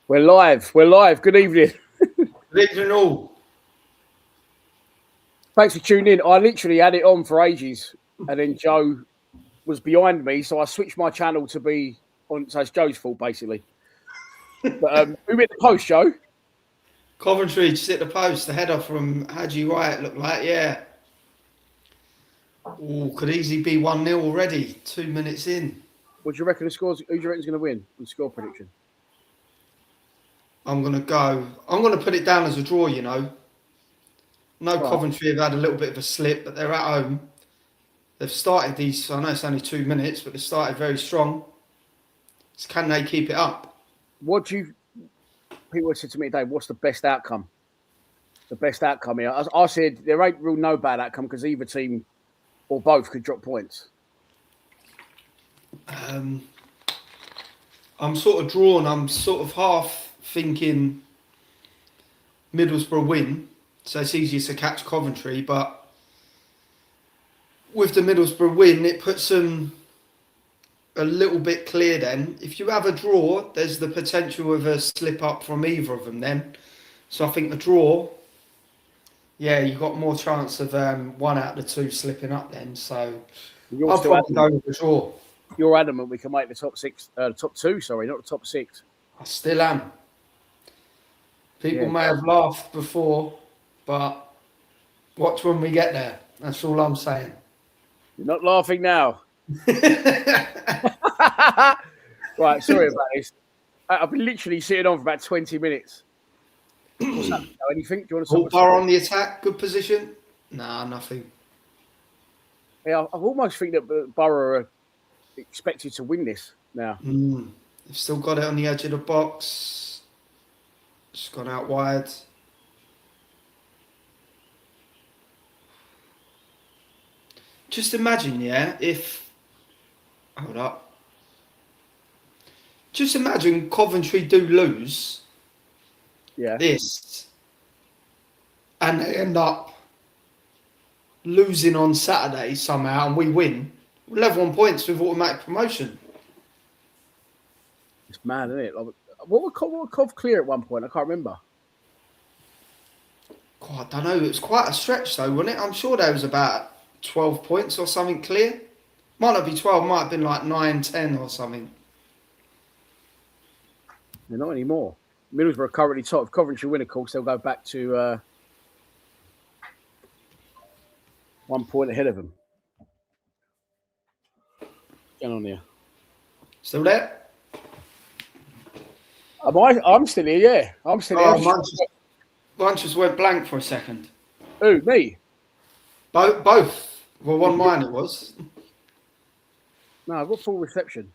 We're live. We're live. Good evening. Good evening all. Thanks for tuning in. I literally had it on for ages, and then Joe was behind me, so I switched my channel to be on. So it's Joe's fault, basically. But who hit the post, Joe? Coventry just hit the post. The header from Haji Wright looked like, yeah. Oh, could easily be 1-0 already. 2 minutes in. What do you reckon the scores? Who do you reckon's going to win? The score prediction. I'm going to put it down as a draw, you know. No, Coventry have had a little bit of a slip, but they're at home. They've started these, I know it's only 2 minutes, but they started very strong. So can they keep it up? What do you... People said to me today, what's the best outcome? The best outcome here. I said there ain't real no bad outcome because either team or both could drop points. I'm sort of drawn. I'm sort of half thinking Middlesbrough win, so it's easier to catch Coventry. But with the Middlesbrough win, it puts them a little bit clear then. If you have a draw, there's the potential of a slip up from either of them then. So I think the draw, yeah, you've got more chance of one out of the two slipping up then. So I'll probably go with the draw. You're adamant we can make the top two, sorry, not the top six. I still am. People may have laughed before, but watch when we get there. That's all I'm saying. You're not laughing now. Right, sorry about this. I've been literally sitting on for about 20 minutes. What's happening? Anything? Do you want to Borough on the attack, good position? Nah, nothing. Yeah, I almost think that Borough are expected to win this now. They've still got it on the edge of the box. Just gone out wide. Just imagine, if... Hold up. Just imagine Coventry do lose this and they end up losing on Saturday somehow and we win. We're level on points with automatic promotion. It's mad, isn't it? Like, what were Cov clear at one point? I can't remember. God, I don't know. It was quite a stretch though, wasn't it? I'm sure there was about 12 points or something clear. Might not be 12, might have been like 9, 10 or something. They're not anymore. Middlesbrough are currently top. If Coventry win, of course, they'll go back to 1 point ahead of them. Get on here. Still there? I'm still here, yeah. I'm still here. Mine just went blank for a second. Who, me? Both. Well, one mine it was. No, I've got full reception.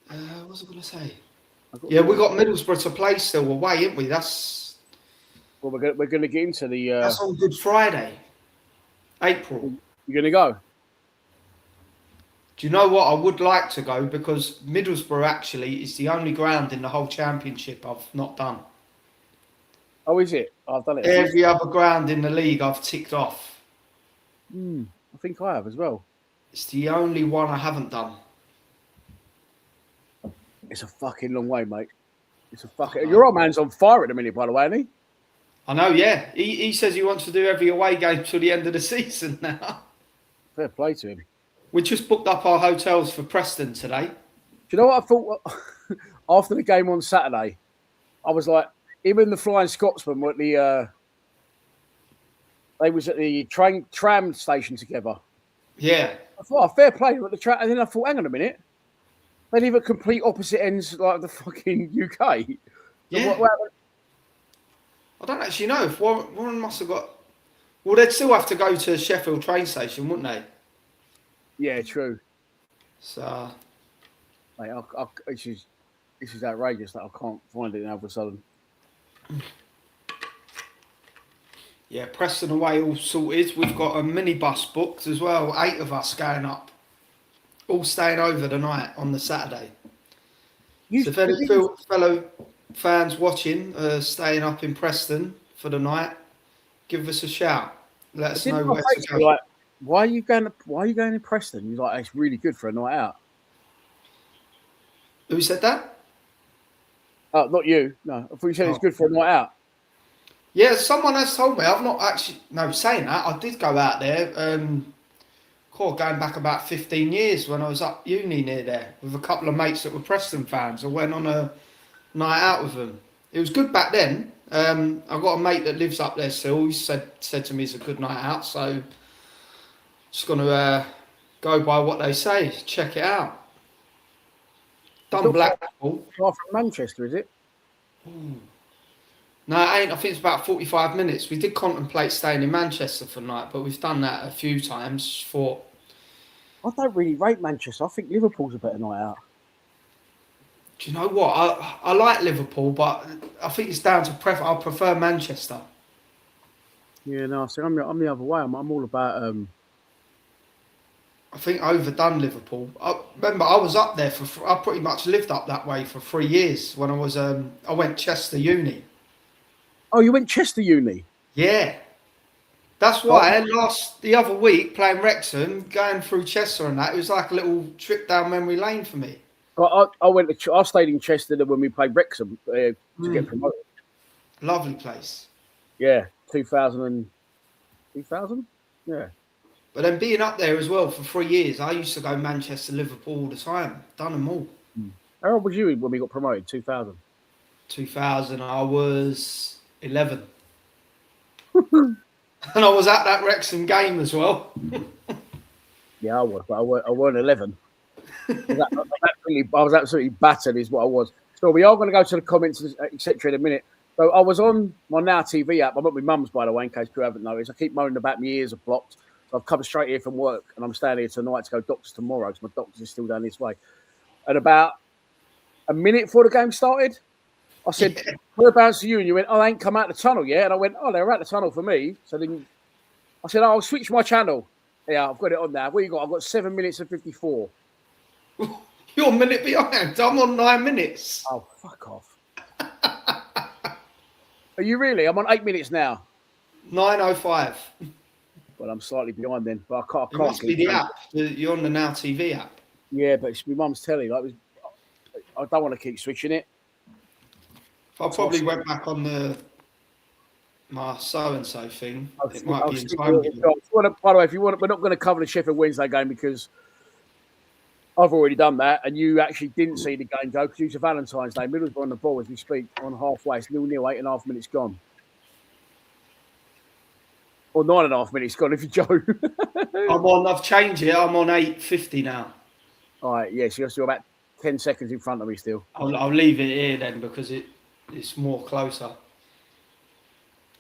What was I going to say? Yeah, we got Middlesbrough to play still away, ain't we? That's... Well, we're going to get into the... That's on Good Friday. April. You're going to go? Do you know what? I would like to go because Middlesbrough actually is the only ground in the whole championship I've not done. Oh, is it? I've done it. Every other ground in the league I've ticked off. I think I have as well. It's the only one I haven't done. It's a fucking long way, mate. It's a fucking... Your old man's on fire at the minute, by the way, isn't he? I know, yeah. He says he wants to do every away game till the end of the season now. Fair play to him. We just booked up our hotels for Preston today. Do you know what I thought? After the game on Saturday, I was like, him and the Flying Scotsman were at the... they was at the tram station together. Yeah. I thought, oh, fair play at the tram. And then I thought, hang on a minute. They live at complete opposite ends like the fucking UK. Yeah. I don't actually know if Warren must have got... Well, they'd still have to go to Sheffield train station, wouldn't they? Yeah, true. So... Mate, this is outrageous that I can't find it now all of a sudden. Yeah, Preston away all sorted. We've got a minibus booked as well. 8 of us going up. All staying over the night on the Saturday. So if any fellow fans watching staying up in Preston for the night, give us a shout. Let us know where to go. Like, why are you going in Preston? You're like, it's really good for a night out. Who said that? Oh, not you. No, I thought you said it's good for a night out. Yeah, someone has told me. I've not actually. No, saying that, I did go out there. Going back about 15 years when I was up uni near there with a couple of mates that were Preston fans. I went on a night out with them. It was good back then. I've got a mate that lives up there still. He said to me it's a good night out. So just going to go by what they say. Check it out. Done Blackpool. Far from Manchester, is it? Ooh. No, it ain't. I think it's about 45 minutes. We did contemplate staying in Manchester for the night, but we've done that a few times. I don't really rate Manchester. I think Liverpool's a better night out. Do you know what? I like Liverpool, but I think it's down to preference. I prefer Manchester. Yeah, no, so I'm the other way. I'm all about. I think overdone Liverpool. I remember I was up there I pretty much lived up that way for 3 years when I was. I went Chester Uni. Oh, you went Chester Uni? Yeah. That's why the other week playing Wrexham, going through Chester and that, it was like a little trip down memory lane for me. I stayed in Chester when we played Wrexham to get promoted. Lovely place. Yeah, 2000? Yeah. But then being up there as well for 3 years, I used to go Manchester, Liverpool all the time. Done them all. How old was you when we got promoted? 2000? 2000, I was 11. And I was at that Wrexham game as well. Yeah, I was, but I weren't 11. I was absolutely battered, is what I was. So we are going to go to the comments, etc. in a minute. So I was on my Now TV app. I'm at my mum's, by the way, in case you haven't noticed. I keep moaning about my ears are blocked. So I've come straight here from work, and I'm staying here tonight to go doctors tomorrow because my doctors are still down this way. And about a minute before the game started, I said, whereabouts are you? And you went, I ain't come out the tunnel yet. And I went, oh, they're out the tunnel for me. So then I said, I'll switch my channel. Yeah, I've got it on now. What you got? I've got 7 minutes and 54. You're a minute behind. I'm on 9 minutes. Oh, fuck off. Are you really? I'm on 8 minutes now. 9:05. Well, I'm slightly behind then. But I can't. It must be the app. You're on the Now TV app. Yeah, but it's my mum's telly. I don't want to keep switching it. I probably went back on my so-and-so thing. It might be in time. By the way, if you want, we're not going to cover the Sheffield Wednesday game because I've already done that, and you actually didn't see the game, Joe, because it was a Valentine's Day. Middlesbrough on the ball as we speak on halfway. It's 0-0, 8.5 minutes gone. Or 9.5 minutes gone, if you Joe. I've changed it. I'm on 8:50 now. All right, yeah, so you're still about 10 seconds in front of me still. I'll leave it here then because it's more closer.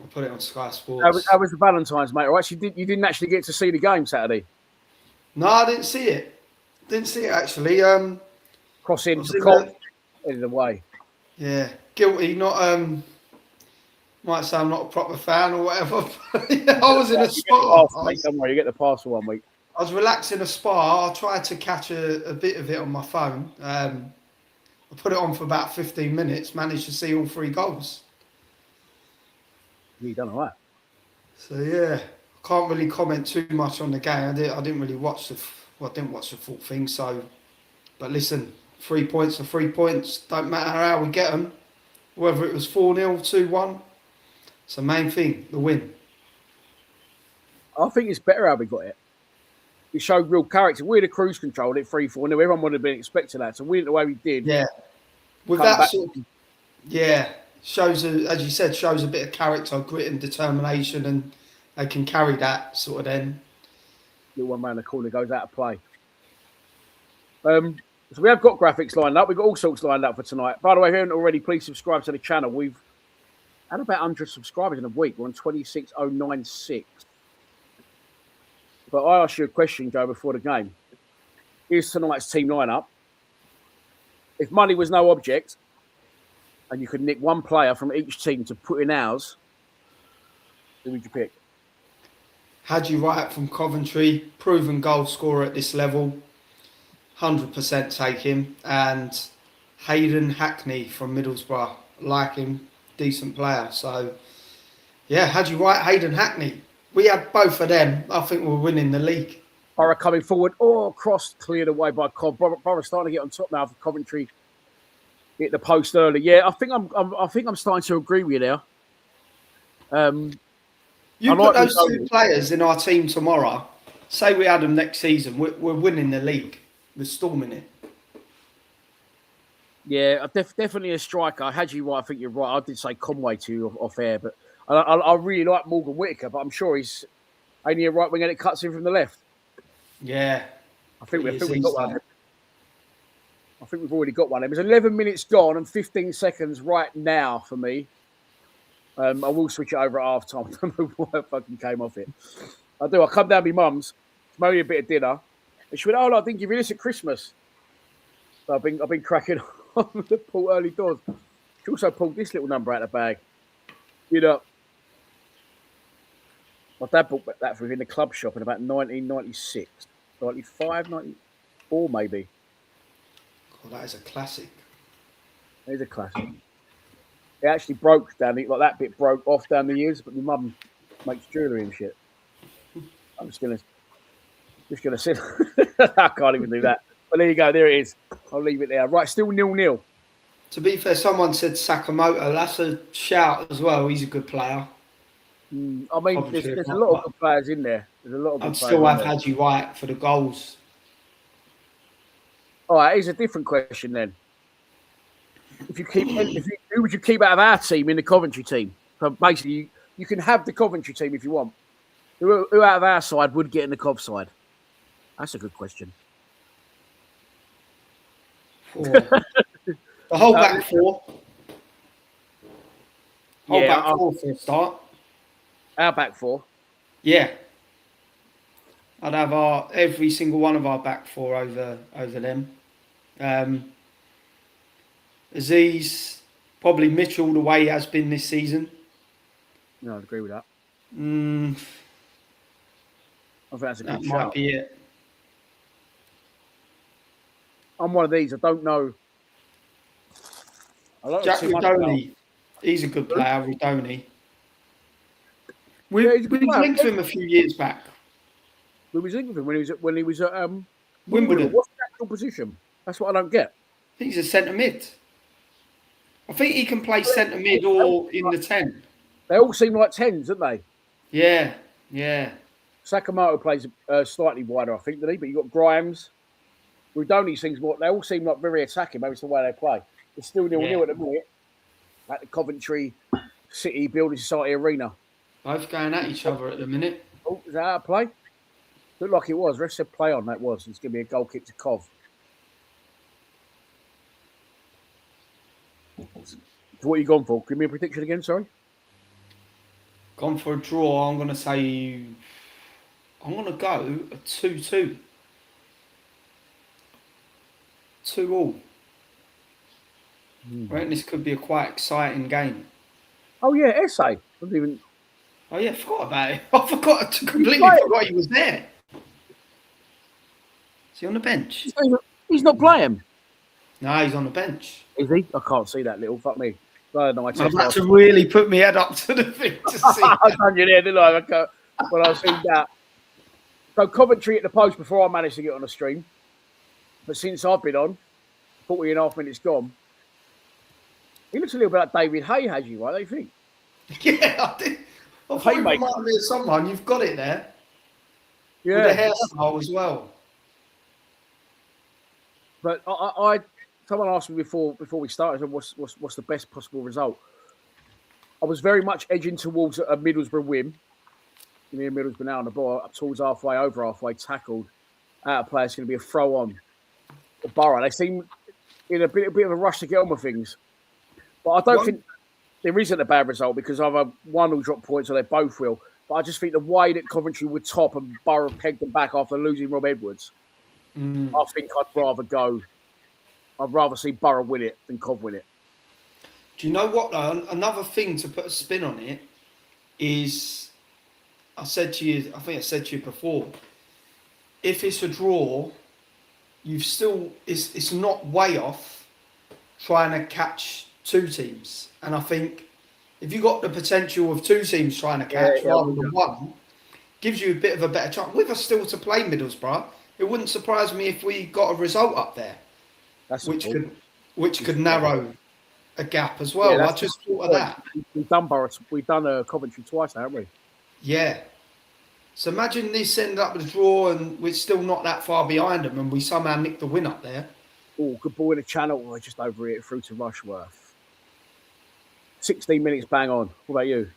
I'll put it on Sky Sports. How was the Valentine's, mate? Or actually, you didn't actually get to see the game Saturday? No, I didn't see it. Didn't see it actually. Crossing the cop in the way. Yeah, guilty. Not might say I'm not a proper fan or whatever. I was in a spa. Don't worry, you get the pass for 1 week. I was relaxing in a spa. I tried to catch a bit of it on my phone. I put it on for about 15 minutes. Managed to see all 3 goals. You done all right. So yeah, I can't really comment too much on the game. I didn't really watch I didn't watch the full thing. So, but listen, 3 points are 3 points. Don't matter how we get them. Whether it was 4-0, 2-1. It's the main thing, the win. I think it's better how we got it. It showed real character. We'd have cruise controlled it 3-4. Everyone would have been expecting that. So we did the way we did. Yeah. With that sort of, yeah, shows, as you said, shows a bit of character, grit and determination, and they can carry that sort of then. Little one round the corner goes out of play. So we have got graphics lined up. We've got all sorts lined up for tonight. By the way, if you haven't already, please subscribe to the channel. We've had about 100 subscribers in a week. We're on 26,096. But I asked you a question, Joe, before the game. Here's tonight's team lineup. If money was no object, and you could nick one player from each team to put in ours, who would you pick? Haji Wright from Coventry, proven goal scorer at this level. 100% take him. And Hayden Hackney from Middlesbrough. Like him, decent player. So, yeah, Haji Wright, Hayden Hackney. We had both of them. I think we're winning the league. Borough coming forward. Cross cleared away by Cov. Borough starting to get on top now for Coventry. hit the post early. Yeah, I think I'm starting to agree with you now. You put those two players in our team tomorrow. Say we had them next season, we're winning the league. We're storming it. Yeah, definitely a striker. I had you right. I think you're right. I did say Conway to you off air, but I really like Morgan Whittaker, but I'm sure he's only a right winger that cuts in from the left. Yeah. I think we've got one. I think we've already got one. It was 11 minutes gone and 15 seconds right now for me. I will switch it over at half time. I don't know why I fucking came off it. I do. I come down to my mum's, maybe a bit of dinner. And she went, "Oh, I think you've this at Christmas." So I've been cracking on the pull early doors. She also pulled this little number out of the bag. You know, my dad bought that for him in the club shop in about 1996, 95, 94 maybe. God, that is a classic. It is a classic. It actually broke down, like that bit broke off down the years, but my mum makes jewellery and shit. I'm just gonna sit. I can't even do that. But there you go, there it is. I'll leave it there. Right, still 0-0. To be fair, someone said Sakamoto. That's a shout as well. He's a good player. I mean, there's a lot of good players in there. There's a lot of good I'd players still have Haji White for the goals. All right, here's a different question then. Who would you keep out of our team in the Coventry team? So basically, you can have the Coventry team if you want. Who out of our side would get in the Cov side? That's a good question. The whole back four. Back four for a start. Our back four? Yeah. I'd have every single one of our back four over them. Aziz, probably Mitchell the way he has been this season. No, I'd agree with that. I think that's a good shout. That might be it. I'm one of these. I don't know. Jack Rodoni. He's a good player, Rodoni. We linked him a few years back. We was linked with him when he was at Wimbledon. What's the actual position? That's what I don't get. He's a centre mid. I think he can play centre mid or in the 10. They all seem like 10s, don't they? Yeah. Sakamoto plays slightly wider, I think, doesn't he? But you've got Grimes. Rodoni seems more. They all seem like very attacking. Maybe it's the way they play. It's still 0-0 at the minute at the Coventry City Building Society Arena. Both going at each other at the minute. Oh, is that out of play? Looked like it was. Ref said play on that was. It's going to be a goal kick to Cov. So what are you gone for? Give me a prediction again, sorry. Gone for a draw. I'm going to say... I'm going to go a 2-2. 2-2. I reckon this could be a quite exciting game. Oh, yeah, Essay. Oh, yeah, I forgot about it. I completely forgot he was there. Is he on the bench? He's not playing. No, he's on the bench. Is he? I can't see that little. Fuck me. I've had to really put my head up to the thing to see. I've done you there, didn't I? When I seen that. So Coventry at the post before I managed to get on the stream. But since I've been on, 40.5 minutes gone, he looks a little bit like David Hay, has you, right? Don't you think? Yeah, I did. I thought you reminded me of someone. You've got it there. Yeah. With the hairstyle as well. But someone asked me before we started, what's the best possible result? I was very much edging towards a Middlesbrough win. Me and Middlesbrough now on the ball, up towards halfway, over halfway, tackled. Out of play, it's going to be a throw on. The Borough, they seem in a bit of a rush to get on with things. But I don't think there isn't a bad result because either one will drop points or they both will. But I just think the way that Coventry would top and Borough pegged them back after losing Rob Edwards, I think I'd rather see Borough win it than Cov win it. Do you know what, though? Another thing to put a spin on it is, I think I said to you before, if it's a draw, it's not way off trying to catch two teams. And I think if you've got the potential of two teams trying to catch rather than one, gives you a bit of a better chance. With us still to play Middlesbrough, it wouldn't surprise me if we got a result up there. Which could which could narrow a gap as well. Yeah, I just thought of that. We've done Coventry twice, haven't we? Yeah. So imagine this ended up with a draw and we're still not that far behind them and we somehow nicked the win up there. Oh, good ball in the channel. Oh, just over it through to Rushworth. 16 minutes bang on. What about you?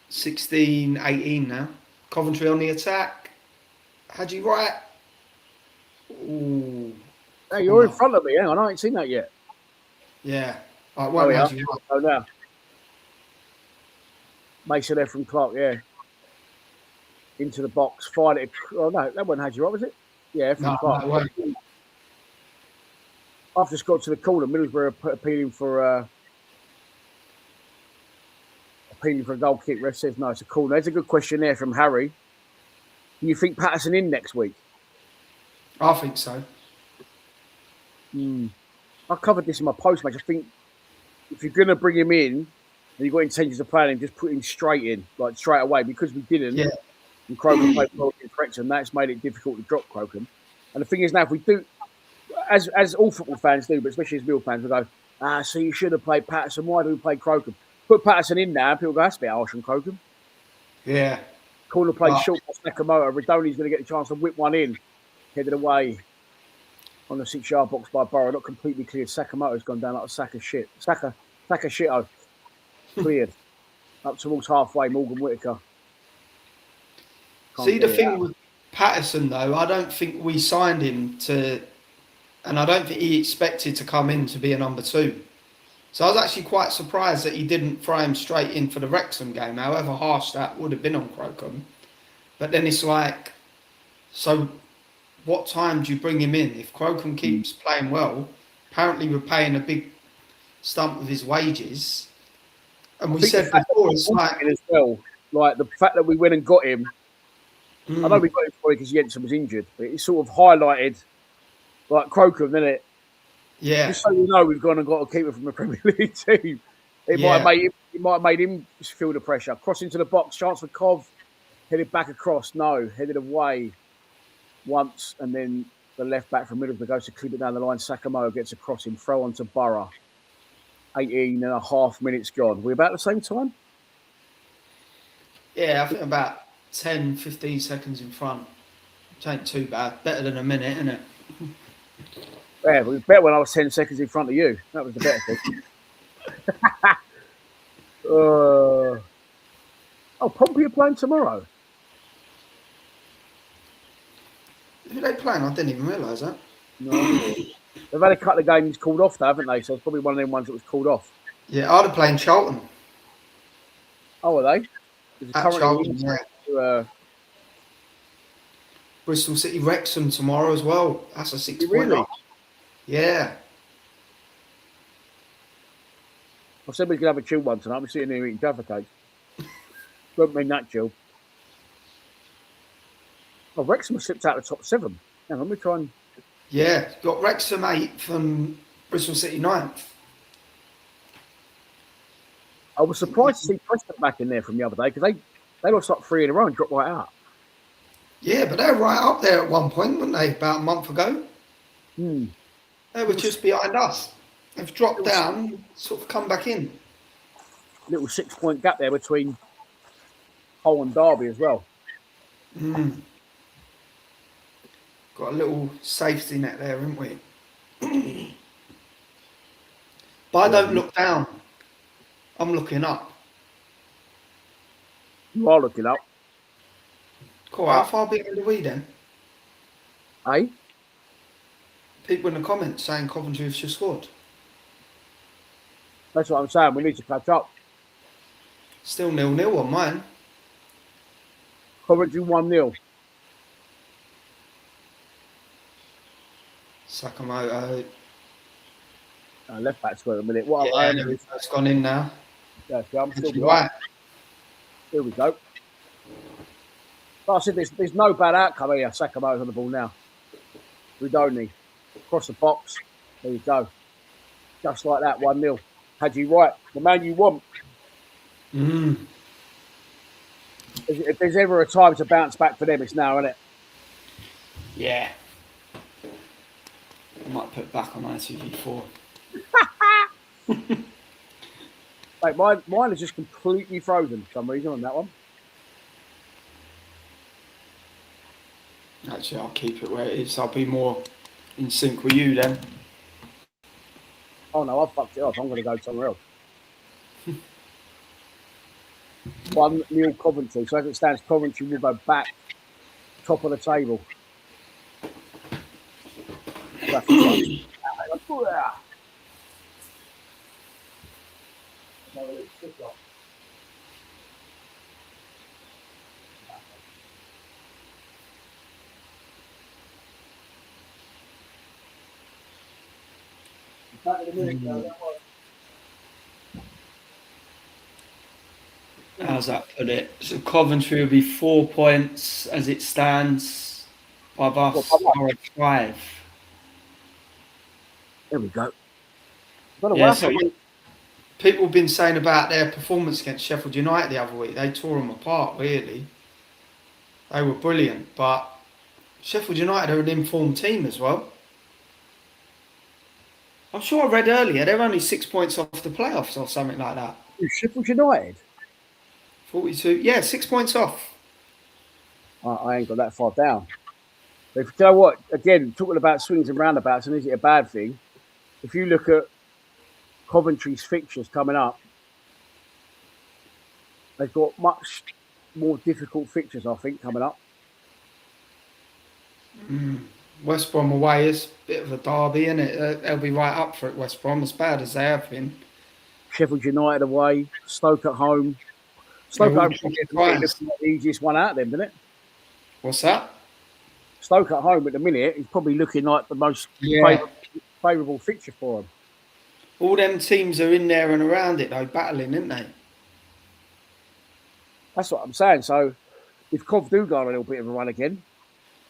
16, 18 now. Coventry on the attack. Had you right? Ooh. Hey, you're in front of me. Hang on, I ain't seen that yet. Yeah. I won't have you right. Oh, now. Mason there from Clark, yeah. Into the box, fired it. Oh, no, that one had you right, was it? Yeah, from Clark. No, I've just got to the corner. Middlesbrough appealing for a goal kick. Ref says no, it's a corner. There's a good question there from Harry. Do you think Patterson in next week? I think so. I covered this in my post match. I think if you're going to bring him in and you've got intentions of playing him, just put him straight in, like straight away, because we didn't. Yeah. And Crocombe played well in Wrexham. That's made it difficult to drop Crocombe. And the thing is now, if we do, as all football fans do, but especially as Mill fans, we go, so you should have played Patterson. Why do we play Crocombe? Put Patterson in now, and people go, that's a bit harsh on Crocombe. Yeah. Corner play short by Sakamoto. Redoni's going to get the chance to whip one in, headed away on the 6-yard box by Borough. Not completely cleared. Sakamoto's gone down like a sack of shit. Saka shito. Cleared. Up towards halfway, Morgan Whittaker. See, the thing with Patterson, though, I don't think we signed him to, and I don't think he expected to come in to be a number 2. So I was actually quite surprised that he didn't throw him straight in for the Wrexham game, however harsh that would have been on Crocombe. But then it's like, so what time do you bring him in? If Crocombe keeps playing well, apparently we're paying a big stump of his wages. And we said before, it's like... as well, like the fact that we went and got him, I know we got him because Jensen was injured, but it sort of highlighted like Crocombe, didn't it? Yeah. Just so you know, we've gone and got a keeper from the Premier League team. It might have made him feel the pressure. Cross into the box, chance for Cov, headed back across. No, headed away once, and then the left back from Middlesbrough goes to clip it down the line. Sakamoto gets across him, throw onto Borough. 18 and a half minutes gone. We're about the same time? Yeah, I think about 10, 15 seconds in front. Which ain't too bad. Better than a minute, isn't it? Yeah, it was better when I was 10 seconds in front of you. That was the better thing. Pompey are playing tomorrow. Who are they playing? I didn't even realise that. No. They've had a couple of games called off, though, haven't they? So it's probably one of them ones that was called off. Yeah, I'd have played Charlton. Oh, are they? At Charlton, yeah. Bristol City Wrexham tomorrow as well. That's a 6-point really? up. Yeah. I said we could have a chill one tonight. We're sitting here eating Jaffa cakes. Don't mean that chill. Oh, Wrexham slipped out of the top 7. Hang on, let me try and... Yeah, got Wrexham 8th and Bristol City 9th. I was surprised to see Preston back in there from the other day because they lost like 3 in a row and dropped right out. Yeah, but they were right up there at one point, weren't they? About a month ago. They were just behind us. They've dropped down, sort of come back in. Little 6-point gap there between Hull and Derby as well. Got a little safety net there, haven't we? But I don't look down. I'm looking up. You are looking up. Cool. How far behind are we then? Eh? People in the comments saying Coventry have just scored. That's what I'm saying. We need to catch up. Still 0-0 on mine. Coventry 1-0. Sakamoto. Left back square a minute. It's gone in now. Yeah, I'm still right. Here we go. But I said there's no bad outcome here. Sakamoto's on the ball now. Redoni. Across the box. There you go. Just like that, 1-0. Had you right. The man you want. If there's ever a time to bounce back for them, it's now, isn't it? Yeah. I might put it back on ITV4. Like mine is just completely frozen for some reason on that one. Actually, I'll keep it where it is. I'll be more in sync with you then. Oh no, I fucked it up. I'm going to go somewhere else. 1-0 Coventry. So as it stands, Coventry will go back top of the table. How's that put it? So Coventry will be 4 points as it stands. Above us are at 5. There we go. Don't know Yeah, what so people have been saying about their performance against Sheffield United the other week. They tore them apart, really. They were brilliant, but Sheffield United are an informed team as well. I'm sure I read earlier they're only 6 points off the playoffs or something like that. Sheffield United? 42, yeah, 6 points off. I ain't got that far down. But if you know what, again, talking about swings and roundabouts, and is it a bad thing? If you look at Coventry's fixtures coming up, they've got much more difficult fixtures, I think, coming up. West Brom away is a bit of a derby, isn't it? They'll be right up for it, West Brom, as bad as they have been. Sheffield United away, Stoke at home. Stoke at home is the easiest one out of them, isn't it? What's that? Stoke at home at the minute is probably looking like the most favourable fixture for them. All them teams are in there and around it, though, battling, isn't they? That's what I'm saying. So if Cov do go on a little bit of a run again,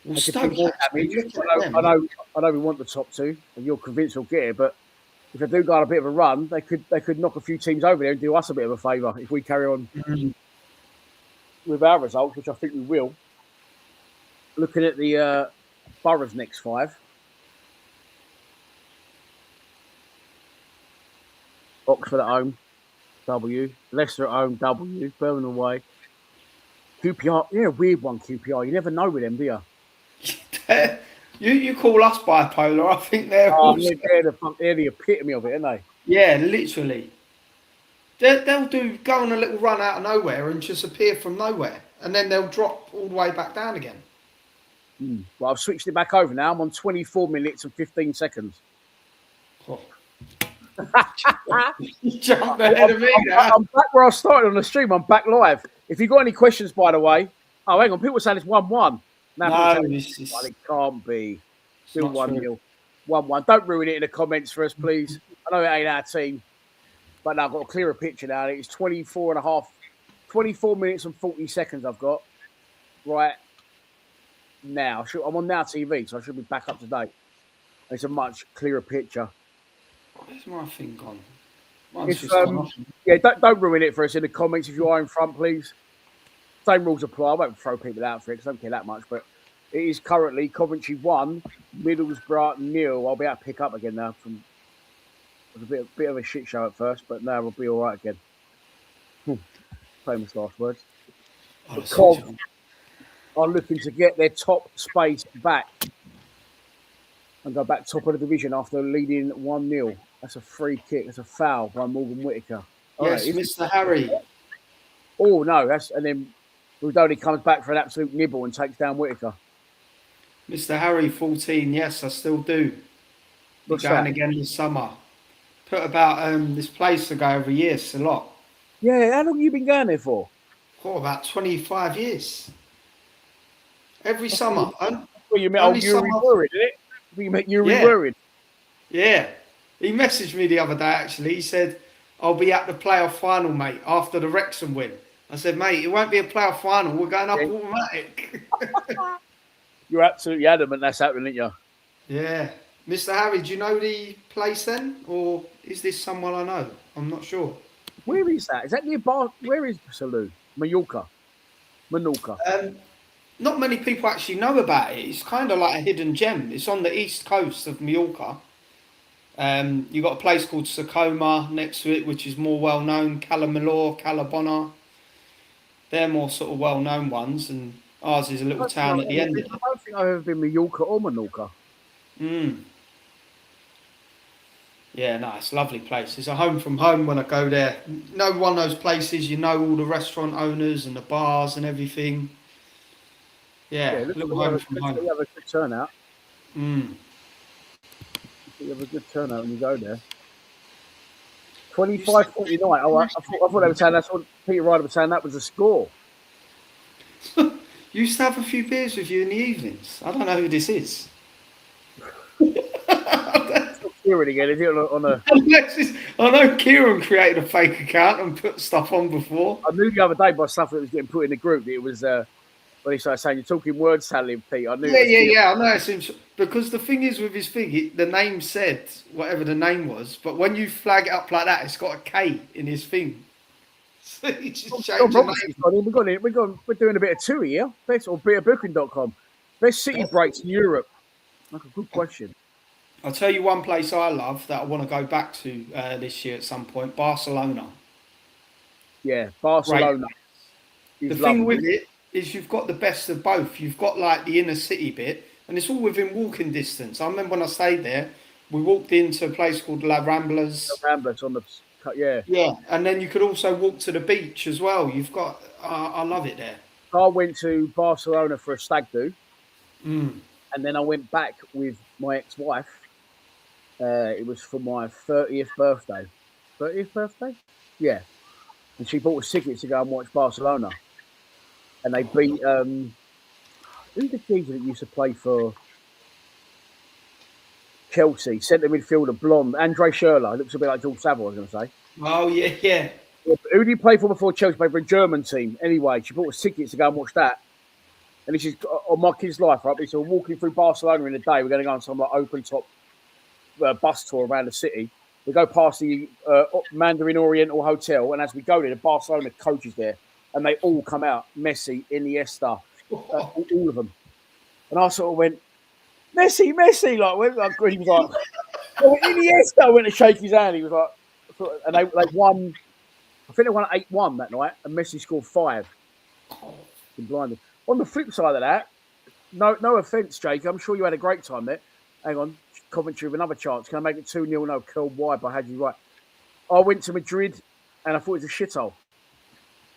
well, Stoke, I know we want the top two, and you're convinced we'll get it. But if they do go on a bit of a run, they could knock a few teams over there and do us a bit of a favour if we carry on with our results, which I think we will. Looking at the Borough's next 5. Oxford at home, W. Leicester at home, W. Birmingham away. QPR, yeah, weird one, QPR. You never know with them, do you? You call us bipolar. I think they're they're the epitome of it, aren't they? Yeah, literally. They'll go on a little run out of nowhere and just appear from nowhere. And then they'll drop all the way back down again. Well, I've switched it back over now. I'm on 24 minutes and 15 seconds. Oh. You jumped ahead of me now. I'm back where I started on the stream. I'm back live. If you've got any questions, by the way. Oh, hang on. People saying it's 1-1. No, it can't be. Still 1-0. 1-1. Don't ruin it in the comments for us, please. I know it ain't our team. But now I've got a clearer picture now. It's 24 minutes and 40 seconds I've got right now. I'm on Now TV, so I should be back up to date. It's a much clearer picture. Where's my thing gone? Don't ruin it for us in the comments if you are in front, please. Same rules apply. I won't throw people out for it because I don't care that much. But it is currently Coventry 1, Middlesbrough 0. I'll be able to pick up again now. It was a bit of a shit show at first, but now we'll be all right again. Famous last words. Cov are looking to get their top space back and go back top of the division after leading 1-0. That's a free kick. That's a foul by Morgan Whittaker. Yes, right, Mr. Harry. Oh, no. And then Rudoni comes back for an absolute nibble and takes down Whittaker. Mr. Harry, 14. Yes, I still do. We're going again this summer. Put about this place to go every year. It's a lot. Yeah, how long have you been going there for? Oh, about 25 years. Every summer. Well, you met old Yuri Worried, didn't it? You met Yuri Worried. Yeah. He messaged me the other day, actually. He said, I'll be at the playoff final, mate, after the Wrexham win. I said, mate, it won't be a playoff final. We're going up automatic. You're absolutely adamant that's happening, aren't you? Yeah. Mr. Harry, do you know the place then? Or is this someone I know? I'm not sure. Where is that? Is that near Bar? Where is Salou? Mallorca. not many people actually know about it. It's kind of like a hidden gem. It's on the east coast of Mallorca. You've got a place called Sacoma next to it, which is more well known. Calamalor, Calabona. They're more sort of well known ones, and ours is a little town at the end of I it. don't think I've ever been Mallorca or Menorca. Mm. Yeah, no, it's a lovely place. It's a home from home when I go there. Know one of those places, you know all the restaurant owners and the bars and everything. Yeah, Yeah, it looks little like home from home. you have a good turnout. Mm. You have a good turnout when you go there. You used 25-49. Oh, I thought they were saying that's what Peter Ryder was saying. That was a score. to, used to have a few beers with you in the evenings. I don't know who this is. It's not Kieran again, is it? On a, I know Kieran created a fake account and put stuff on before. I knew the other day by stuff that was getting put in the group that it was when he started saying you're talking word salad, Pete. I knew it Yeah, was yeah, Kieran. yeah. I know it's because the thing is with his thing, the name said whatever the name was, but when you flag it up like that, it's got a K in his thing. So he just John changed the Robertson's name. got in. We're doing a bit of two here. Best or beerbooking.com. Best city breaks in Europe. That's a good question. I'll tell you one place I love that I want to go back to this year at some point. Barcelona. Yeah, Great. Barcelona The is thing lovely. with it is you've got the best of both. You've got like the inner city bit, and it's all within walking distance. I remember when I stayed there, we walked into a place called La Ramblas. Ramblas on the yeah. Yeah, and then you could also walk to the beach as well. You've got, I love it there. I went to Barcelona for a stag do, Mm. and then I went back with my ex-wife. It was for my 30th birthday. 30th birthday? Yeah. And she bought us tickets to go and watch Barcelona. And they beat who's the geezer that used to play for Chelsea? Centre midfielder, blonde, Andre Schürrle. Looks a bit like George Savile, I was going to say. Oh yeah, yeah. Yeah, who did he play for before Chelsea? Played for a German team. Anyway, she bought us tickets to go and watch that. And this is on my kid's life, right? So we're walking through Barcelona in a day. We're going to go on some like open top bus tour around the city. We go past the Mandarin Oriental Hotel, and as we go there, the Barcelona coach is there, and they all come out. Messi, Iniesta, all of them. And I sort of went, Messi, like he was like, oh, Iniesta went to shake his hand. He was like, and they won. I think they won 8-1 that night, and Messi scored 5. Blinded. On the flip side of that, no offense, Jake. I'm sure you had a great time there. Hang on, Coventry with another chance. Can I make it 2-0? No, curl wide, but I had you right. I went to Madrid, and I thought it was a shithole.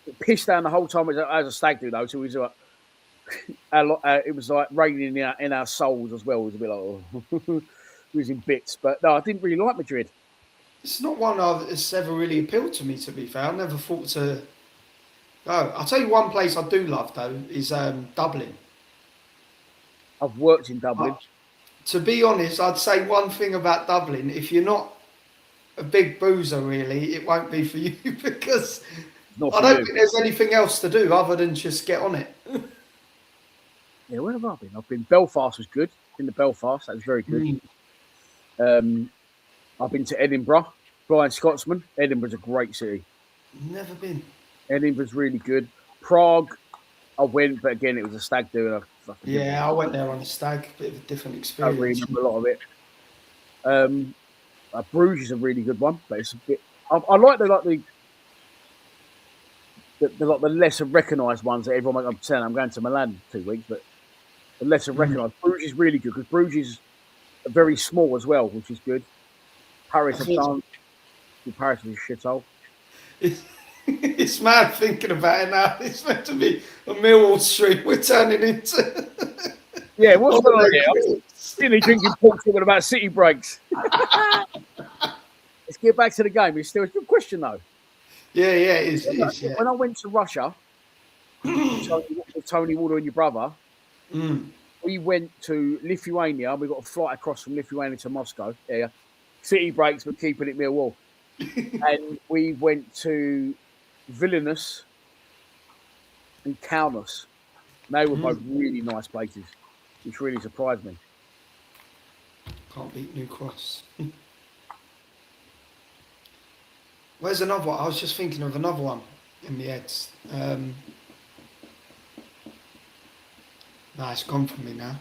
It pissed down the whole time as a stag do, though. So it was like, it was like raining in our souls as well. It was a bit like, oh. It was in bits. But no, I didn't really like Madrid. It's not one that's ever really appealed to me. To be fair, I never thought to go. I'll tell you one place I do love though is Dublin. I've worked in Dublin. To be honest, I'd say one thing about Dublin: if you're not a big boozer, really, it won't be for you because I don't think there's anything else to do other than just get on it. Yeah, where have I been? I've been. Belfast was good. Been to Belfast. That was very good. I've been to Edinburgh. Blind Scotsman. Edinburgh's a great city. Never been. Edinburgh's really good. Prague, I went, but again, it was a stag do. I went there on a stag. Bit of a different experience. I really remember a lot of it. Bruges is a really good one, but it's a bit. I like the lesser recognised ones that everyone. I'm saying I'm going to Milan 2 weeks, but the lesser recognised. Bruges is really good because Bruges is very small as well, which is good. Paris, I've done. Paris is a shithole. It's mad thinking about it now. It's meant to be a Millwall street. We're turning into. Yeah, what's going on here? Silly drinking pork talking about city breaks. Let's get back to the game. It's still a good question though. Yeah, it is. Yeah. When I went to Russia, with Tony Water and your brother, we went to Lithuania. We got a flight across from Lithuania to Moscow. Yeah, city breaks, but keeping it Millwall. And we went to Vilnius and Kaunas. They were both really nice places, which really surprised me. Can't beat New Cross. Where's another one? I was just thinking of another one in the heads. No, it's gone from me now.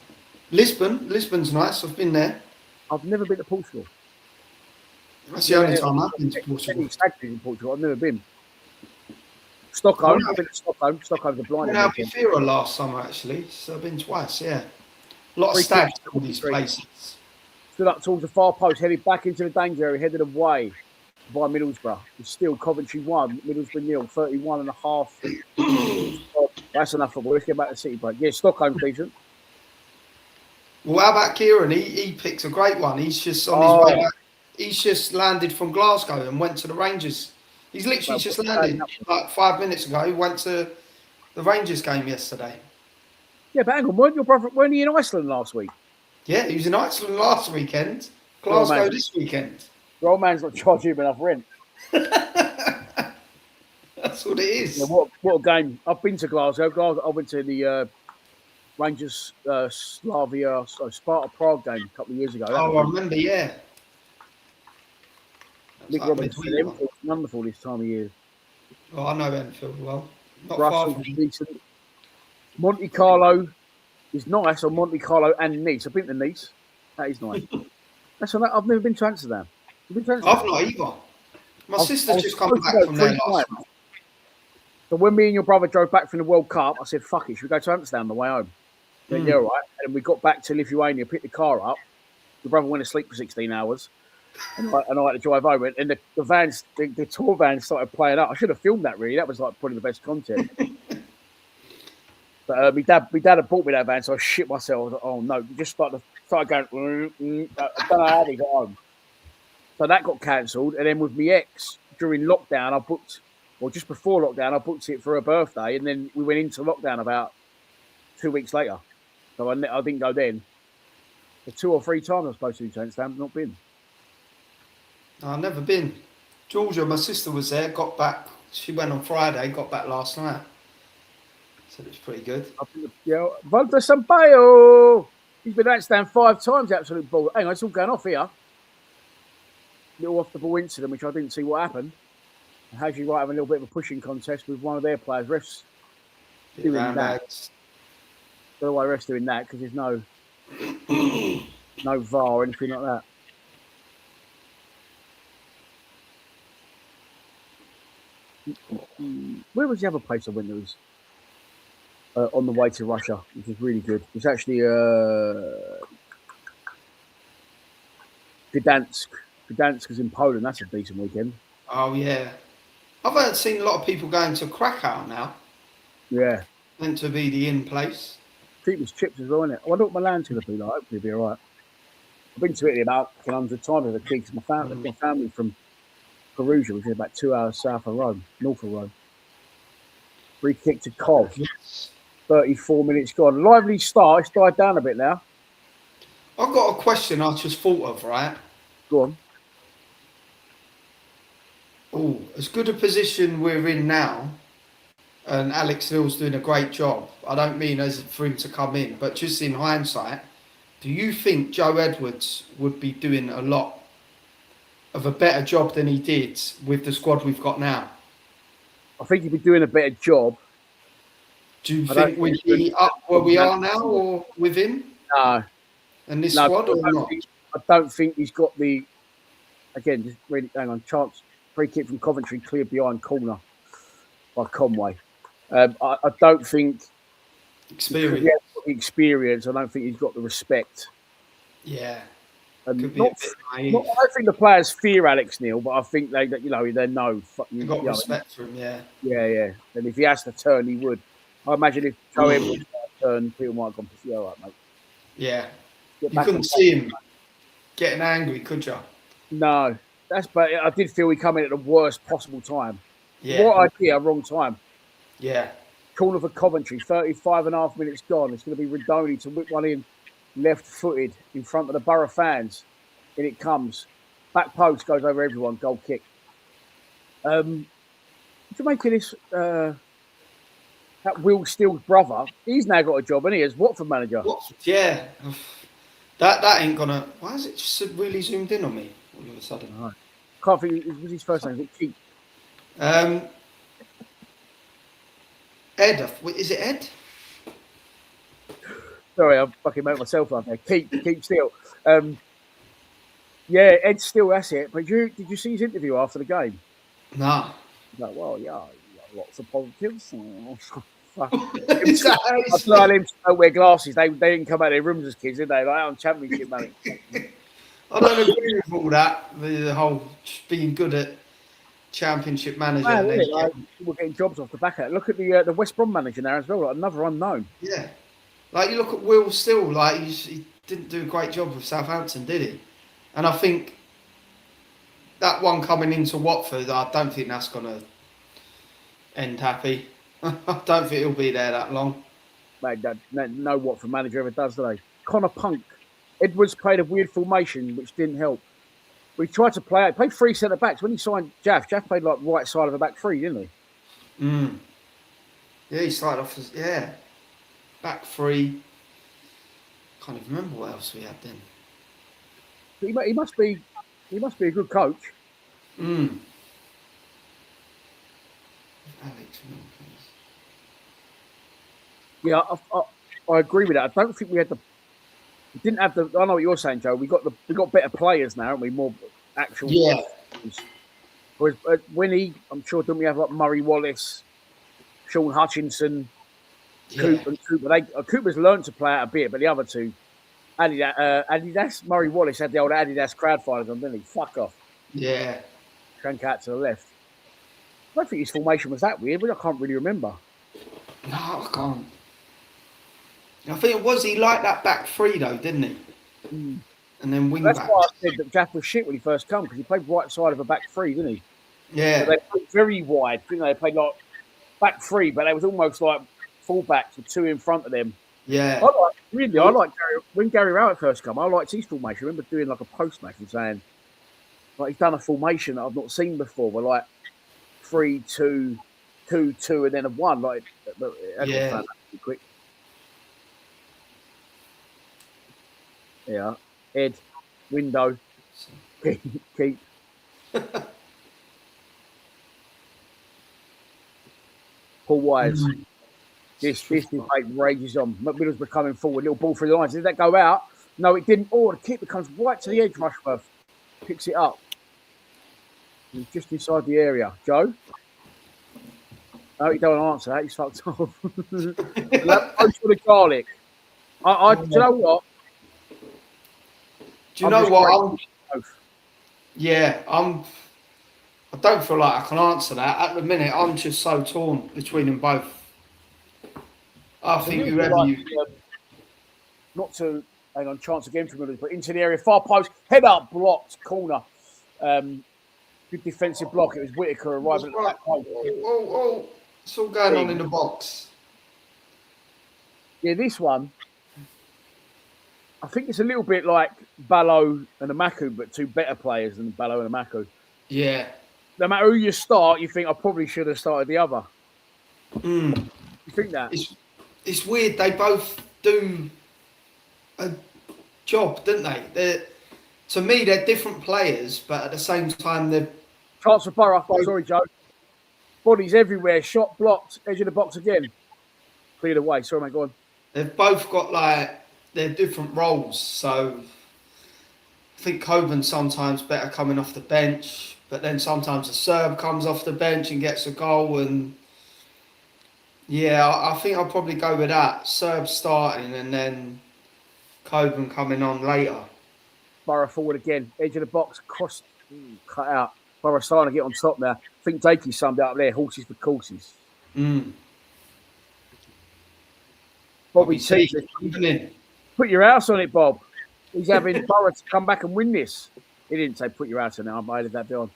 Lisbon's nice. I've been there. I've never been to Portugal. That's the only time I've been to Portugal. In Portugal, I've never been. Stockholm, I've been to Stockholm. Stockholm's a blind. I went out to Fira last summer actually, so I've been twice. Yeah, a lot of stags to all these places. Stood up towards the far post, headed back into the danger area, headed away by Middlesbrough. It's still Coventry 1, Middlesbrough 0, 31 and a half. That's enough football. Let's get back to City break. Yeah, Stockholm's decent. Well, how about Kieran? He picks a great one. He's just on his way back. He's just landed from Glasgow and went to the Rangers. He's literally just landed like 5 minutes ago. He went to the Rangers game yesterday. Yeah, but hang on, weren't you in Iceland last week? Yeah, he was in Iceland last weekend. Glasgow this weekend. The old man's not charging him enough rent. That's what it is. Yeah, what a game. I've been to Glasgow. I went to the Rangers Sparta Prague game a couple of years ago. I remember, yeah. Nick Robinson, Enfield's wonderful this time of year. Oh, I know Enfield well. Not Brussels is decent. Monte Carlo is nice on Monte Carlo and Nice. I've been to Nice. That is nice. I've never been to Amsterdam. I've not either. My sister's just come back from there last night. So when me and your brother drove back from the World Cup, I said, fuck it, should we go to Amsterdam on the way home? Yeah, all right. And we got back to Lithuania, picked the car up. Your brother went to sleep for 16 hours. And I had to drive over. And the tour van started playing up. I should have filmed that, really. That was like probably the best content. But my dad had bought me that van, so I shit myself. I was like, oh, no. Just started going, I don't know how they got home. So that got cancelled. And then with my ex, during lockdown, just before lockdown, I booked it for her birthday. And then we went into lockdown about 2 weeks later. So I didn't go then. The 2 or 3 times I was supposed to be to Amsterdam, not been. I've never been. Georgia, my sister was there, got back. She went on Friday, got back last night. So it was pretty good. Volta Sampaio! He's been to Amsterdam 5 times, the absolute ball. Hang on, it's all going off here. Little off the ball incident, which I didn't see what happened. And Haji might have a little bit of a pushing contest with one of their players. Refs doing that. I don't know why refs doing that, because there's no VAR or anything like that. Where was the other place I went that was on the way to Russia, which was really good? It's actually Gdansk. Gdansk is in Poland. That's a decent weekend. Oh, yeah. I've seen a lot of people going to Krakow now. Yeah. Meant to be the in place. Cheapest chips as well, isn't it? I wonder what Milan's going to be like. Hopefully it'll be all right. I've been to Italy about 100 times as a kid because my family from Perugia, which is about 2 hours south of Rome, north of Rome. Free kick to Cov. Yes. 34 minutes gone. Lively start. It's died down a bit now. I've got a question I just thought of, right? Go on. Oh, as good a position we're in now, and Alex Hill's doing a great job. I don't mean as for him to come in, but just in hindsight, do you think Joe Edwards would be doing a lot of a better job than he did with the squad we've got now? I think he'd be doing a better job. Do you think we'd be up where we are now or with him? No. And this squad or not? I don't think he's got the... Again, just really, hang on, chance. Free kick from Coventry, cleared behind corner by Conway. I don't think... Experience. I don't think he's got the respect. Yeah. I don't think the players fear Alex Neil, but I think they know. They've got respect for him, yeah. Yeah. And if he has to turn, he would. I imagine if Joe Edwards turned, people might have gone, yeah, all right, mate. Yeah. You couldn't see him getting angry, could you? No. But I did feel he come in at the worst possible time. Yeah. What idea, wrong time. Yeah. Corner for Coventry, 35 and a half minutes gone. It's going to be Redoni to whip one in left-footed in front of the Borough fans. In it comes. Back post goes over everyone. Goal kick. What do you make of this? That Will Steele's brother, he's now got a job, and he is Watford manager. Yeah. That ain't gonna... Why is it just really zoomed in on me all of a sudden? Right. Can't think... What's his first name? Is it Keith? Ed. Is it Ed? Sorry, I'm fucking making myself up there. Keep still. Yeah, Ed Still, that's it. But did you see his interview after the game? Nah. Like, well, yeah, lots of positives. Fuck. Is that how I he don't speaks? wear glasses. They didn't come out of their rooms as kids, did they? Like on Championship, mate. I don't agree with all that. The whole being good at Championship manager. Man, And then isn't it? Like, people getting jobs off the back of it. Look at the West Brom manager now as well. Like, another unknown. yeah. Like you look at Will Still, like he didn't do a great job with Southampton, did he? And I think that one coming into Watford, I don't think that's going to end happy. I don't think he'll be there that long. Mate, no Watford manager ever does, do they? Connor Punk. Edwards played a weird formation, which didn't help. We tried to play it. Played three centre backs. When he signed Jaff played like right side of a back three, didn't he? Mm. Yeah, he started off as back three. Can't even remember what else we had then. He must be a good coach. Mm. Alex Milton. Yeah, I agree with that. I don't think we didn't have the. I know what you're saying, Joe. We got better players now, haven't we? More actual. Yeah. Whereas Winnie, I'm sure, didn't we have like Murray Wallace, Sean Hutchinson, Cooper? Cooper's learned to play out a bit, but the other two, Adidas, Murray Wallace had the old Adidas crowd fighters on, didn't he? Fuck off. Yeah. Crank out to the left. I don't think his formation was that weird, but I can't really remember. No, I can't. I think it was he liked that back three though, didn't he? Mm. And then wing That's back. why I said that Jaff was shit when he first came, because he played right side of a back three, didn't he? Yeah. But they played very wide, didn't they? They played like back three, but they was almost like fullbacks with two in front of them. Yeah. I like when Gary Rowett first came, I liked his formation. I remember doing like a post match and saying, like, he's done a formation that I've not seen before, where like 3-2, 2-2, and then a 1. Like, Yeah. Quick. Yeah. Ed, window, keep. Paul Wise. This debate rages on. Middlesbrough coming forward, little ball through the lines. Did that go out? No, it didn't. Oh, the keeper comes right to the edge, Rushworth. Picks it up. He's just inside the area. Joe? No, he don't answer that. He's fucked off. That goes for the garlic. Do you know what? Do you know what? I don't feel like I can answer that. At the minute, I'm just so torn between them both. I think whoever not to hang on, chance again from Middlesbrough, but into the area, far post, head up, blocked, corner. Good defensive block. It was Whittaker arriving at the back post. Oh, it's all going on in the box. Yeah, this one, I think it's a little bit like Ballo and Amaku, but two better players than Ballo and Amaku. Yeah. No matter who you start, you think I probably should have started the other. Mm. You think that? It's weird. They both do a job, don't they? To me, they're different players, but at the same time, they're... Chance for Borough. Sorry, Joe. Bodies everywhere. Shot blocked. Edge of the box again. Cleared away. Sorry, mate. Go on. They've both got their different roles. So I think Coburn sometimes better coming off the bench, but then sometimes a Serb comes off the bench and gets a goal. And yeah, I think I'll probably go with that. Serb starting and then Coburn coming on later. Borough forward again. Edge of the box. Cross. Cut out. Borough starting to get on top now. I think Dakey summed it up there. Horses for courses. Bobby T. Put your house on it, Bob. He's having Borough to come back and win this. He didn't say put your house on it. I added that down.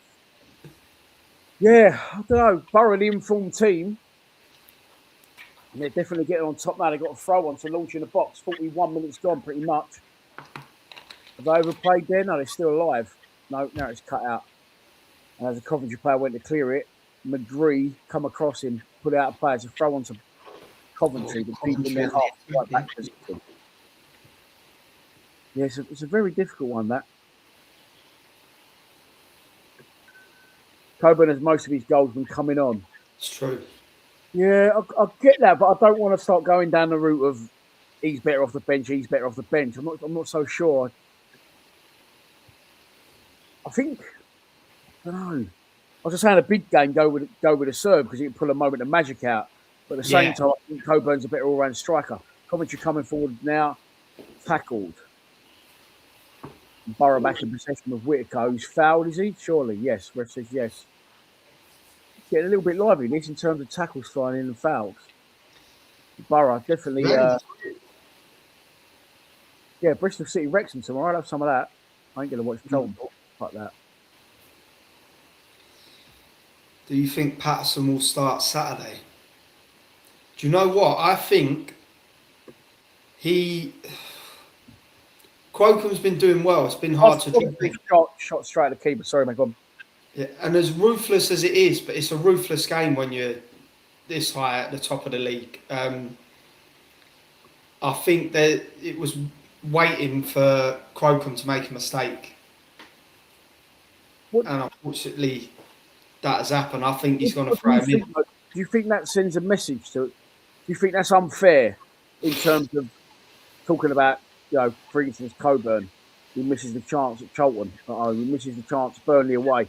Yeah, I don't know. Borough, the informed team. And they're definitely getting on top now. They've got a throw on to launch in the box. 41 minutes gone, pretty much. Have they overplayed there? No, they're still alive. No, now it's cut out. And as the Coventry player went to clear it, Madrid come across him, put out a play as a throw on to Coventry, the people in their half right back position. Yeah, it's a very difficult one, that. Coburn has most of his goals been coming on. It's true. Yeah, I get that, but I don't want to start going down the route of he's better off the bench. He's better off the bench. I'm not so sure. I think I don't know. I was just saying a big game go with a serve because he can pull a moment of magic out. But at the same time, I think Coburn's a better all-round striker. Coventry coming forward now, tackled. Borough back in possession of Whittaker, who's fouled, is he? Surely, yes. Ref says yes. Getting a little bit lively this in terms of tackles flying in and fouls. Borough definitely. Bristol City Wrexham tomorrow. I'll have some of that. I ain't going to watch Charlton like that. Do you think Patterson will start Saturday? Do you know what? I think Crocombe's been doing well. It's been hard to keep. Shot straight at the keeper. Sorry, mate. Go on. Yeah, and as ruthless as it is, but it's a ruthless game when you're this high at the top of the league. I think that it was waiting for Crocombe to make a mistake. And unfortunately, that has happened. I think he's going to throw him in. Do you think that sends a message to it? Do you think that's unfair in terms of talking about, for instance, Coburn, who misses the chance at Charlton, who misses the chance at Burnley away?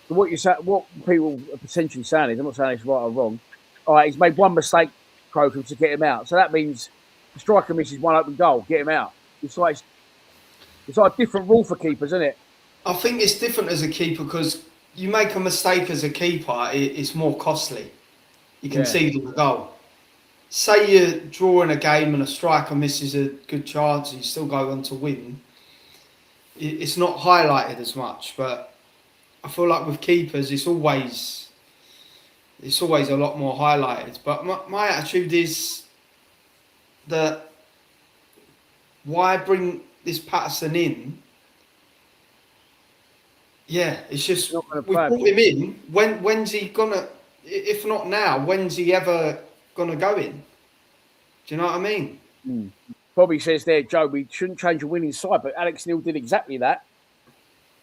So what people are potentially saying is, I'm not saying it's right or wrong. All right, he's made one mistake, Crocombe, to get him out. So that means the striker misses one open goal, get him out. It's like a different rule for keepers, isn't it? I think it's different as a keeper because you make a mistake as a keeper, it's more costly. You can see the goal. Say you're drawing a game and a striker misses a good chance and you still go on to win. It's not highlighted as much, but I feel like with keepers, it's always a lot more highlighted. But my attitude is that why bring this Patterson in? Yeah, it's just we brought him in. When's he gonna? If not now, when's he ever gonna go in? Do you know what I mean? Bobby says there, Joe, we shouldn't change a winning side, but Alex Neil did exactly that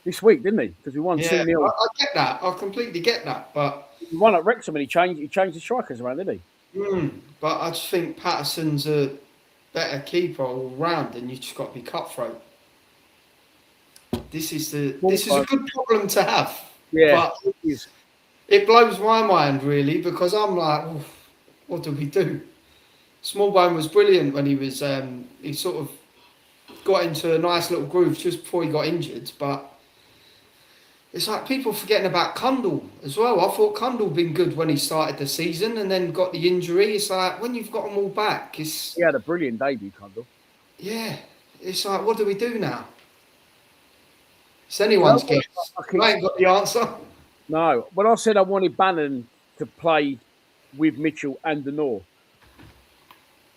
this week, didn't he? Because we won 2-0. I get that. I completely get that. But he won at Wrexham and he changed the strikers around, didn't he? But I just think Patterson's a better keeper all round, and you just got to be cutthroat. This is a good problem to have. Yeah, but it blows my mind really because I'm like, what do we do? Smallbone was brilliant when he was. He sort of got into a nice little groove just before he got injured, but it's like people forgetting about Cundall as well. I thought Cundall been good when he started the season and then got the injury. It's like when you've got them all back, he had a brilliant debut, Cundall. Yeah, it's like what do we do now? It's anyone's guess. I ain't got the answer. No. When I said I wanted Bannon to play with Mitchell and Denor,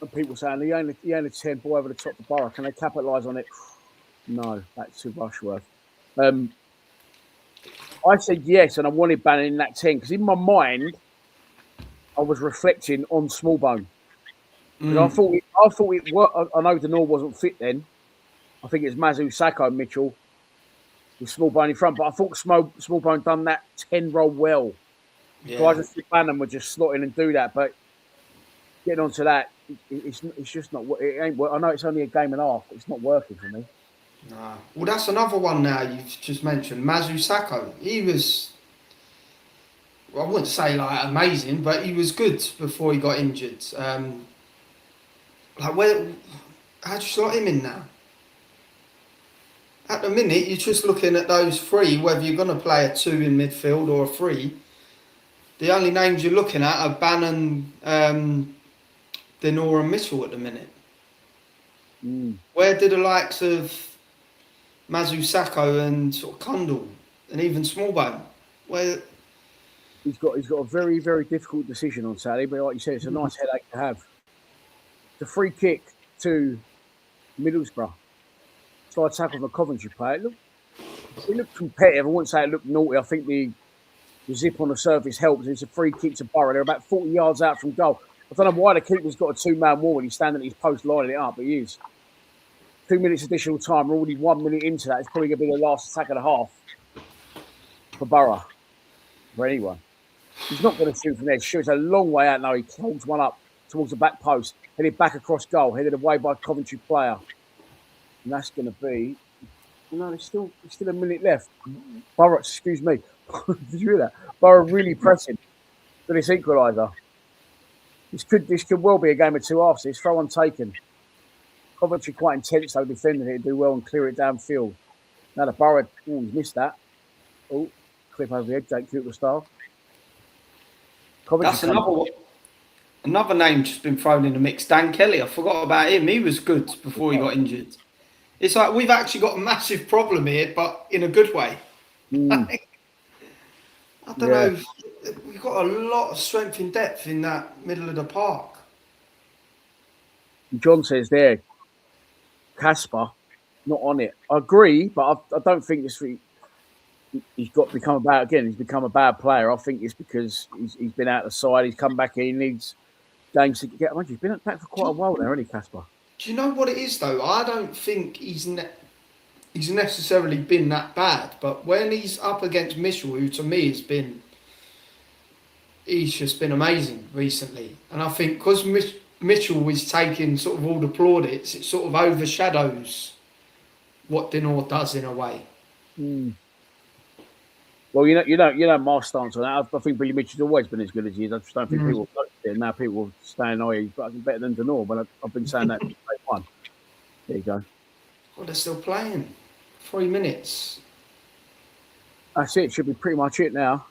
and people saying he only 10 ball over the top of Borough, can they capitalise on it? No, that's too Rushworth. I said yes, and I wanted Bannon in that 10 because in my mind, I was reflecting on Smallbone. I thought it worked. I know Denor wasn't fit then. I think it's Mazu, Sacco, Mitchell. With Smallbone in front, but I thought Smallbone done that 10 role well. Yeah. So I just think Bannon would just slot in and do that, but getting onto that, it's just not. It ain't. I know it's only a game and a half, but it's not working for me. No. Well, that's another one now you've just mentioned. Mazu Sacco. He was, I wouldn't say like amazing, but he was good before he got injured. How'd you slot him in now? At the minute, you're just looking at those three, whether you're going to play a 2 in midfield or a 3. The only names you're looking at are Bannon, Denor and Mitchell at the minute. Where did the likes of Mazu Sacco and sort of Cundall and even Smallbone, where he's got a very, very difficult decision on Saturday, but like you said, it's a nice headache to have. It's a free kick to Middlesbrough. Slide tackle from a Coventry player. It looked competitive. I wouldn't say it looked naughty. I think the zip on the surface helps. It's a free kick to Borough. They're about 40 yards out from goal. I don't know why the keeper's got a 2-man wall when he's standing at his post lining it up, but he is. 2 minutes additional time. We're already 1 minute into that. It's probably going to be the last attack of the half for Borough. For anyone. He's not going to shoot from there. It's a long way out now. He holds one up towards the back post. headed back across goal, headed away by a Coventry player. And that's going to be, there's still a minute left. Borough, excuse me. Did you hear that? Borough really pressing for this equaliser. This could well be a game of two halves. It's throw on taken. Coventry quite intense though, defending it, do well and clear it downfield. Now the Borough, he's missed that. Oh, clip over the head, Jake Cooper style. That's another name just been thrown in the mix. Dan Kelly, I forgot about him. He was good before he got injured. It's like we've actually got a massive problem here, but in a good way. I don't know. We've got a lot of strength in depth in that middle of the park. John says there, Casper, not on it. I agree, but I don't think he's got to become he's become a bad player. I think it's because he's been out of the side. He's come back in. He needs games to get. He's been back for quite a while now, hasn't he, Casper? Do you know what it is though? I don't think he's necessarily been that bad, but when he's up against Mitchell, who to me he's just been amazing recently, and I think because Mitchell is taking sort of all the plaudits, it sort of overshadows what Dinor does in a way. Well, you know my stance on that. I think Billy Mitchell's always been as good as he is. I just don't think people have it. And now people are saying, "Oh, he's better than Dinor," but I've been saying that from day one. There you go. Well, they're still playing. 3 minutes. That's it. Should be pretty much it now.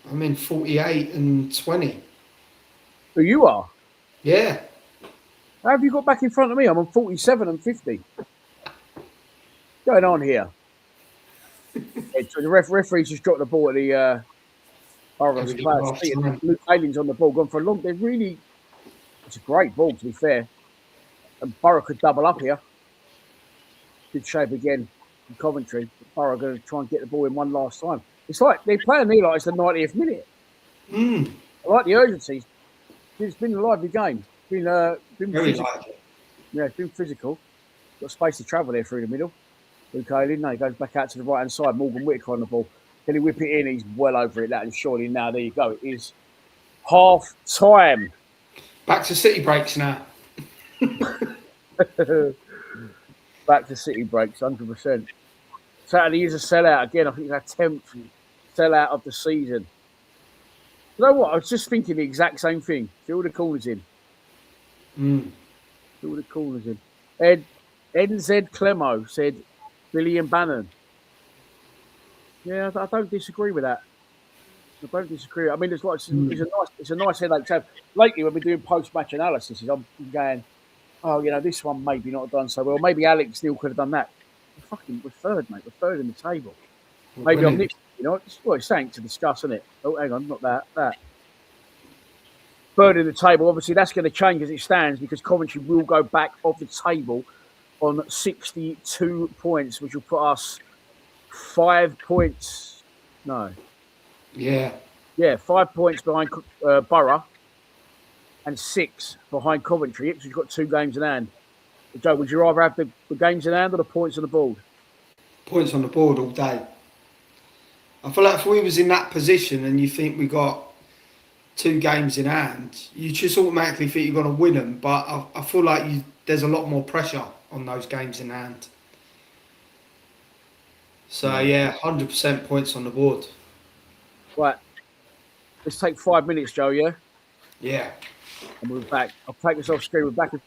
I'm in 48 and 20. Who you are? Yeah. How have you got back in front of me? I'm on 47 and 50. What's going on here? So the referee's just dropped the ball at the Borough's players. Luke Halen's on the ball, gone for a long. It's a great ball, to be fair. And Borough could double up here. Good shape again in Coventry. Borough going to try and get the ball in one last time. It's like they're playing me like it's the 90th minute. I like the urgency. It's been a lively game. Been very physical. lively. Yeah, it's been physical. Got space to travel there through the middle. Luke Halen, no, he goes back out to the right hand side. Morgan Whittaker on the ball. Can he whip it in? He's well over it. That and surely now there you go. It is half time. Back to city breaks now. Back to city breaks, 100%. Saturday is a sellout again. I think it's our 10th sellout of the season. You know what? I was just thinking the exact same thing. Fill the corners in. Fill the corners in. NZ Clemo said Billy and Bannon. Yeah, I don't disagree with that. I don't disagree. I mean, it's a nice headache to have. Lately, when we're doing post-match analysis, I'm going, oh, this one maybe not done so well. Maybe Alex still could have done that. We're third, mate. We're third in the table. Maybe I'm nipped. It's something to discuss, isn't it? Oh, hang on, not that. Third in the table. Obviously, that's going to change as it stands because Coventry will go back off the table on 62 points, which will put us 5 points. No. Yeah. Yeah, 5 points behind Borough and 6 behind Coventry. Ipswich got 2 games in hand. Joe, would you rather have the games in hand or the points on the board? Points on the board all day. I feel like if we was in that position and you think we got 2 games in hand, you just automatically think you're going to win them. But I feel like there's a lot more pressure on those games in hand. So, yeah, 100% points on the board. Right. Let's take 5 minutes, Joe, yeah? Yeah. And we're back. I'll take this off screen. We're back in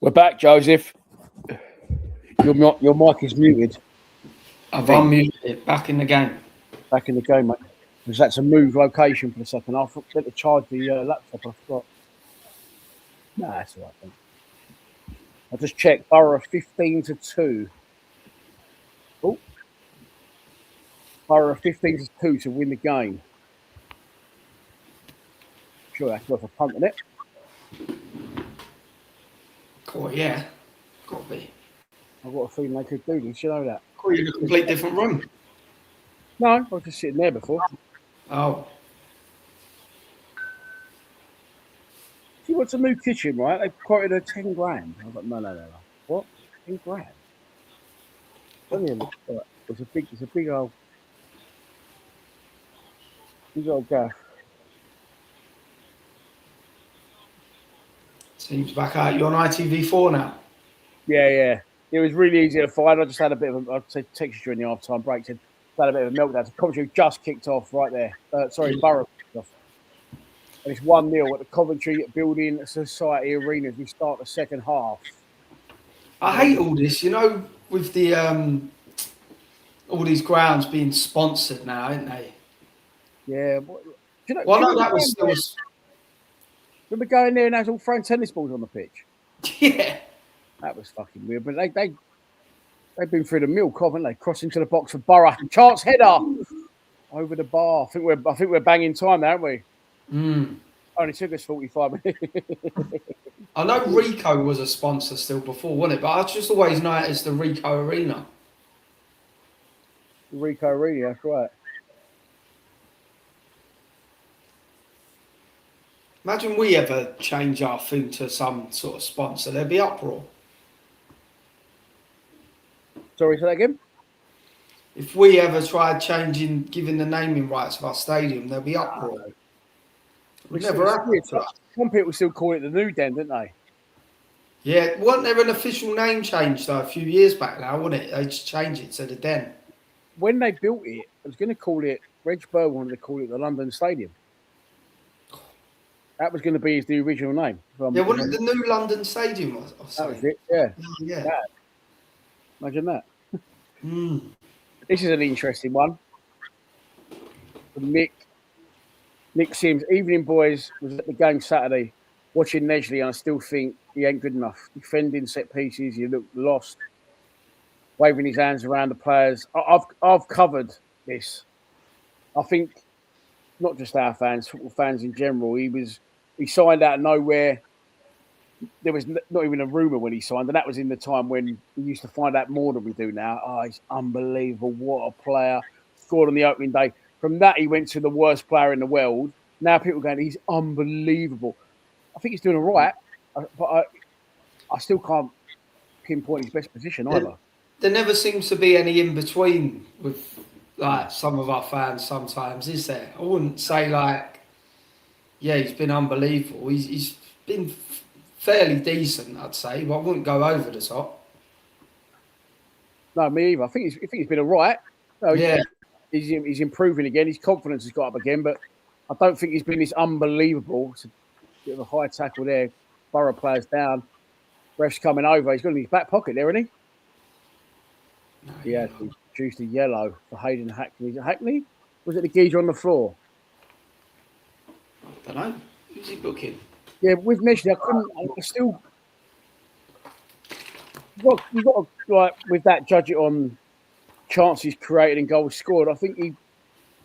We're back, Joseph. Your mic is muted. I've unmuted it. Back in the game. Back in the game, mate. Because that's a move location for a second. I forgot to charge the laptop. I forgot. Nah, that's all right. Then. I just checked. Borough 15-2. Oh, Borough 15-2 to win the game. Sure, that's worth a punt, isn't it? Cool, yeah. Got to be. I've got a feeling they could do this. You know that. Cool, you're in a complete different room. No, I was just sitting there before. Oh. She wants a new kitchen, right? They quoted her 10 grand. I was like, no. What? 10 grand? It's a big old gaff. Seems back out. You're on ITV4 now. Yeah. It was really easy to find. I just had a bit of I'd say texted during the half-time break. Had a bit of a meltdown. Coventry just kicked off right there. Borough kicked off. And it's 1-0 at the Coventry Building Society Arena as we start the second half. I hate all this, with the all these grounds being sponsored now, aren't they? Yeah. That was. Remember going there and there's all throwing tennis balls on the pitch? Yeah. That was fucking weird. But they've been through the milk, haven't they? Crossing to the box for Borough. Chance header over the bar. I think we're banging time there, aren't we? Only took us 45 minutes. I know Rico was a sponsor still before, wasn't it? But I just always know it as the Rico Arena. Rico Arena, that's right. Imagine we ever change our thing to some sort of sponsor. There'd be uproar. Sorry, say that again? If we ever tried giving the naming rights of our stadium, there'd be uproar. We never happened. Some people still call it the New Den, didn't they? Yeah, wasn't there an official name change though a few years back now, wasn't it? They just changed it to the Den. When they built it, I was going to call it, Reg Burr wanted to call it the London Stadium. That was going to be the original name. Wasn't it the new London Stadium? That was it, yeah. Imagine that. This is an interesting one. From Nick Sims, Evening Boys, was at the game Saturday watching Nesley, and I still think he ain't good enough. Defending set pieces, he looked lost. Waving his hands around the players. I've covered this. I think not just our fans, football fans in general. He signed out of nowhere. There was not even a rumour when he signed, and that was in the time when we used to find out more than we do now. Oh, he's unbelievable. What a player. Scored on the opening day. From that, he went to the worst player in the world. Now people are going, he's unbelievable. I think he's doing all right, but I still can't pinpoint his best position either. There never seems to be any in between with some of our fans sometimes, is there? I wouldn't say he's been unbelievable. He's been fairly decent, I'd say, but I wouldn't go over the top. No, me either. I think he's been all right. No, he's improving again. His confidence has got up again, but I don't think he's been this unbelievable. It's a bit of a high tackle there. Borough players down. Ref's coming over. He's got in his back pocket there, isn't he? No, yeah, he produced a yellow for Hayden Hackney. Is it Hackney? Was it the geezer on the floor? I don't know. Who's he booking? Yeah, with Nesley, I still. You've got to, with that, judge it on chances created and goals scored. I think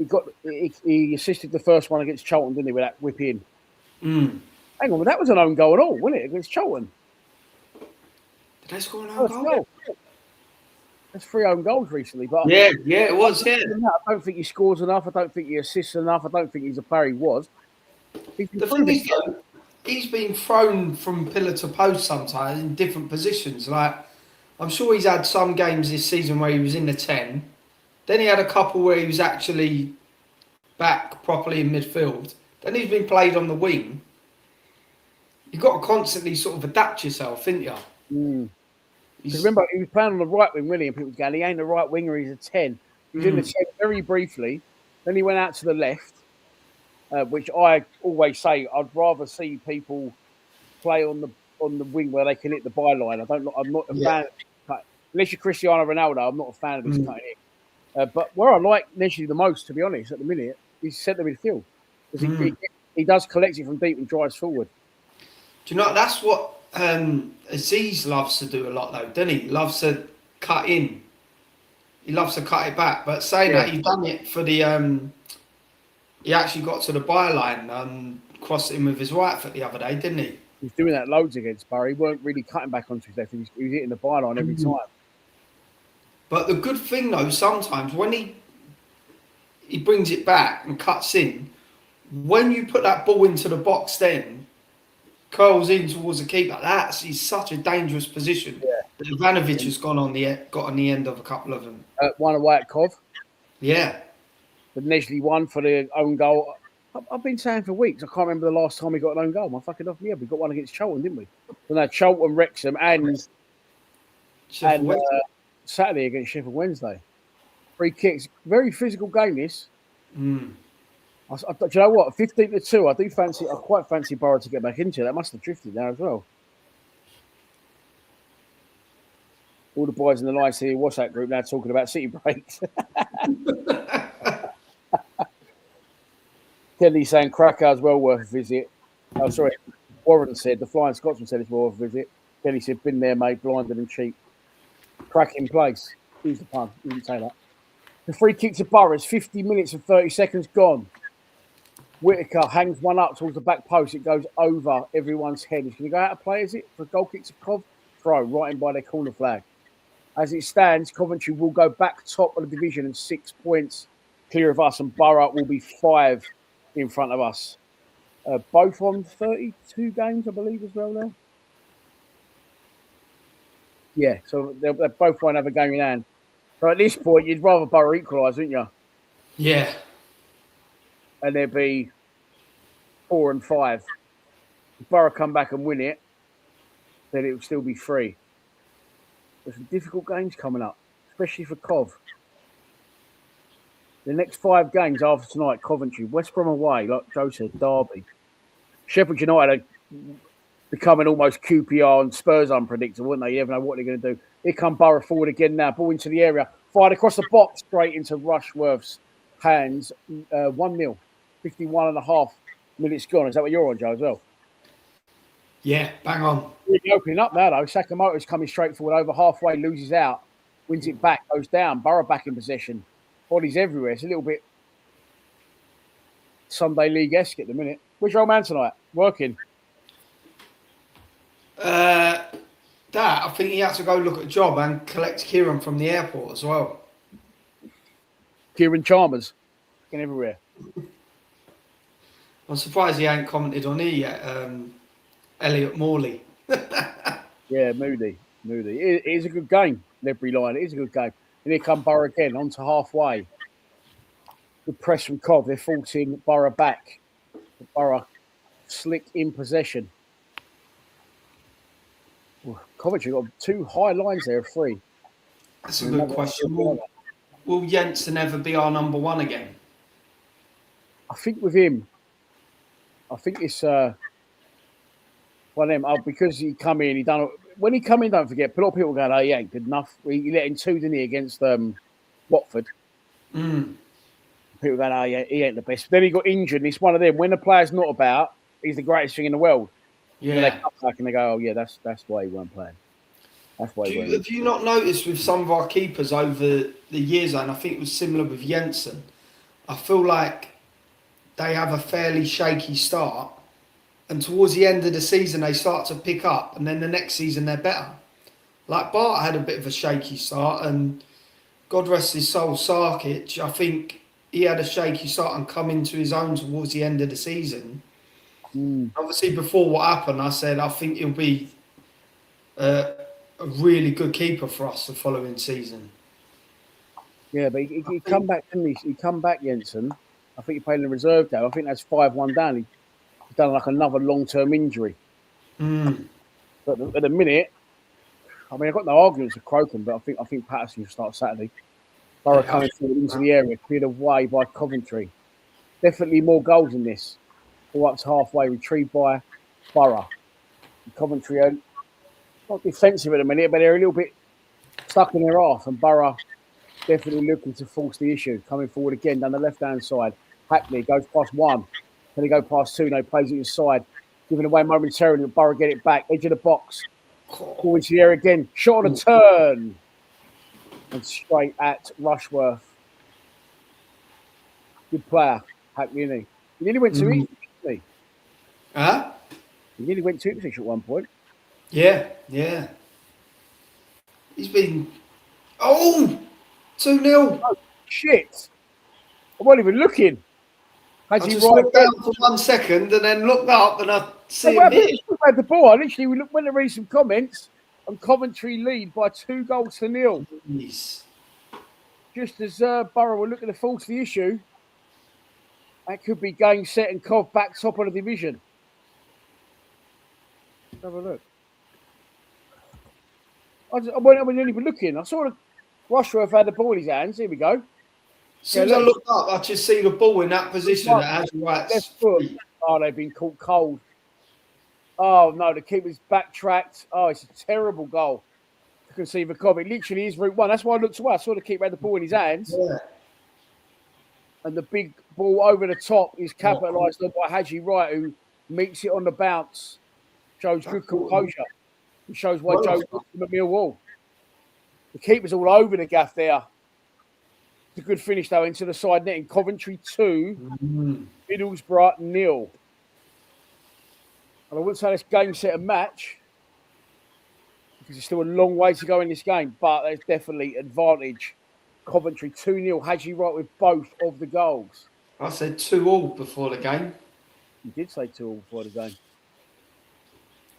he assisted the first one against Charlton, didn't he, with that whip in? Hang on, that was an own goal at all, wasn't it, against Charlton? Did they score an own goal? There's 3 own goals recently, but yeah, it was. Yeah, I don't think he scores enough. I don't think he assists enough. I don't think he's a player he was. The thing is, he's been thrown from pillar to post sometimes in different positions. I'm sure he's had some games this season where he was in the 10. Then he had a couple where he was actually back properly in midfield. Then he's been played on the wing. You've got to constantly sort of adapt yourself, haven't you? Remember, he was playing on the right wing, really, and people were going, he ain't the right winger, he's a 10. He was in the 10 very briefly. Then he went out to the left, which I always say I'd rather see people play on the on the wing where they can hit the byline. I'm not a fan of cut. Unless you're Cristiano Ronaldo, I'm not a fan of his cutting in. But where I like Neji the most, to be honest, at the minute, is centre midfield. Because he does collect it from deep and drives forward. Do you know, that's what Aziz loves to do a lot, though, doesn't he? He loves to cut in. He loves to cut it back. But saying that, he's done it for the... he actually got to the byline and crossed it in with his right foot the other day, didn't he? He was doing that loads against Borough. He weren't really cutting back onto his left. He was hitting the byline every time. But the good thing, though, sometimes when he brings it back and cuts in, when you put that ball into the box then, curls in towards the keeper, he's such a dangerous position. Yeah. Ivanovic has got on the end of a couple of them. One away at Cov. Yeah. The Nesley one for the own goal. I've been saying for weeks, I can't remember the last time we got an own goal. My fucking off me. We got one against Charlton, didn't we? And that Charlton, Wrexham, and Saturday against Sheffield Wednesday. 3 kicks. Very physical game, this. Do you know what? 15-2. I quite fancy Borough to get back into it. That must have drifted now as well. All the boys in the Lions City WhatsApp group now talking about City breaks. Kelly saying Krakow's well worth a visit. Oh, sorry. Warren said, the Flying Scotsman said it's well worth a visit. Kelly said, been there, mate, blinded and cheap. Cracking place. Use the pun. You didn't say that. The free kick to Burrows, 50 minutes and 30 seconds gone. Whittaker hangs one up towards the back post. It goes over everyone's head. It's going to go out of play, is it? For a goal kick to Cov? Throw, right in by their corner flag. As it stands, Coventry will go back top of the division and 6 points clear of us, and Borough will be 5 in front of us. Both on 32 games, I believe, as well now. Yeah, so they both won't have a game in hand. So at this point, you'd rather Borough equalise, wouldn't you? Yeah. And there'd be 4 and 5. If Borough come back and win it, then it would still be 3. There's some difficult games coming up, especially for Cov. The next 5 games after tonight: Coventry, West Brom away, like Joe said, Derby. Sheffield United are becoming almost QPR and Spurs unpredictable, wouldn't they? You never know what they're going to do. Here come Borough forward again now. Ball into the area. Fired across the box, straight into Rushworth's hands. 1-0. 51.5 minutes gone. Is that what you're on, Joe, as well? Yeah, bang on. Really opening up now, though. Sakamoto's coming straight forward over halfway, loses out, wins it back, goes down. Borough back in possession. Bodies everywhere. It's a little bit Sunday League-esque at the minute. Where's your old man tonight? Working? I think he had to go look at a job and collect Kieran from the airport as well. Kieran Chalmers. Fucking everywhere. I'm surprised he ain't commented on it yet. Elliot Morley. Yeah, Moody. It is a good game, Ledbury line. It is a good game. And here come Borough again, on to halfway. Good press from Cov. They're forcing Borough back. Borough slick in possession. Coventry got 2 high lines there of 3. That's a good question. Will Jensen ever be our number 1 again? I think with him, it's one of them. Because he come in, when he come in, don't forget, a lot of people go, oh, he ain't good enough. He let in 2, didn't he, against Watford. People go, oh, yeah, he ain't the best. Then he got injured, and it's one of them. When the player's not about, he's the greatest thing in the world. Yeah. And they come back and they go, oh, yeah, that's why he weren't playing. That's why he weren't. Have you not noticed with some of our keepers over the years, and I think it was similar with Jensen, I feel like they have a fairly shaky start, and towards the end of the season, they start to pick up, and then the next season, they're better. Like Bart had a bit of a shaky start, and God rest his soul, Sarkic, I think he had a shaky start and come into his own towards the end of the season. Obviously, before what happened, I said I think he'll be a really good keeper for us the following season. Yeah, but he come back, didn't he? He come back, Jensen. I think he played in the reserve game. I think that's 5-1 down. He's done like another long-term injury. But at the minute, I mean, I've got no arguments with Crocombe, but I think Patterson will start Saturday. Borough coming forward into the area, cleared away by Coventry. Definitely more goals in this. All up to halfway, retrieved by Borough. Coventry are not defensive at the minute, but they're a little bit stuck in their half. And Borough definitely looking to force the issue. Coming forward again down the left-hand side. Hackney goes past one. Then he go past two. No, plays it inside. Giving away momentarily. Borough get it back. Edge of the box. Ball into the air again. Shot on a turn. And straight at Rushworth. Good player, Hackney, isn't he? He nearly went to Ipswich, didn't he? Huh? He nearly went to Ipswich at one point. Yeah. He's been... Oh! 2-0. Oh, shit. I wasn't even looking. I just looked down for 1 second and then looked up and I see him here. Had the ball. I literally went to read some comments and Coventry lead by 2-0. Jeez. Just as Borough were looking to force the issue, that could be game, set, and Cov back top of the division. Let's have a look. I wasn't even looking. I saw the Rushworth had the ball in his hands. Here we go. As soon as I looked up, I just see the ball in that position that has White's feet. Oh, they've been caught cold. Oh, no, the keeper's backtracked. Oh, it's a terrible goal. You can see the Cov. It literally is route one. That's why I looked away. I saw the keeper had the ball in his hands. Yeah. And the big ball over the top is capitalised on by Haji Wright, who meets it on the bounce. Shows good composure. It shows why Joe got him at Millwall. The keeper's all over the gaff there. It's a good finish, though, into the side net in Coventry 2, Middlesbrough 0. And I wouldn't say this game set a match because there's still a long way to go in this game, but there's definitely advantage. Coventry 2-0. Haji Wright with both of the goals. I said 2-2 before the game. You did say 2-2 before the game.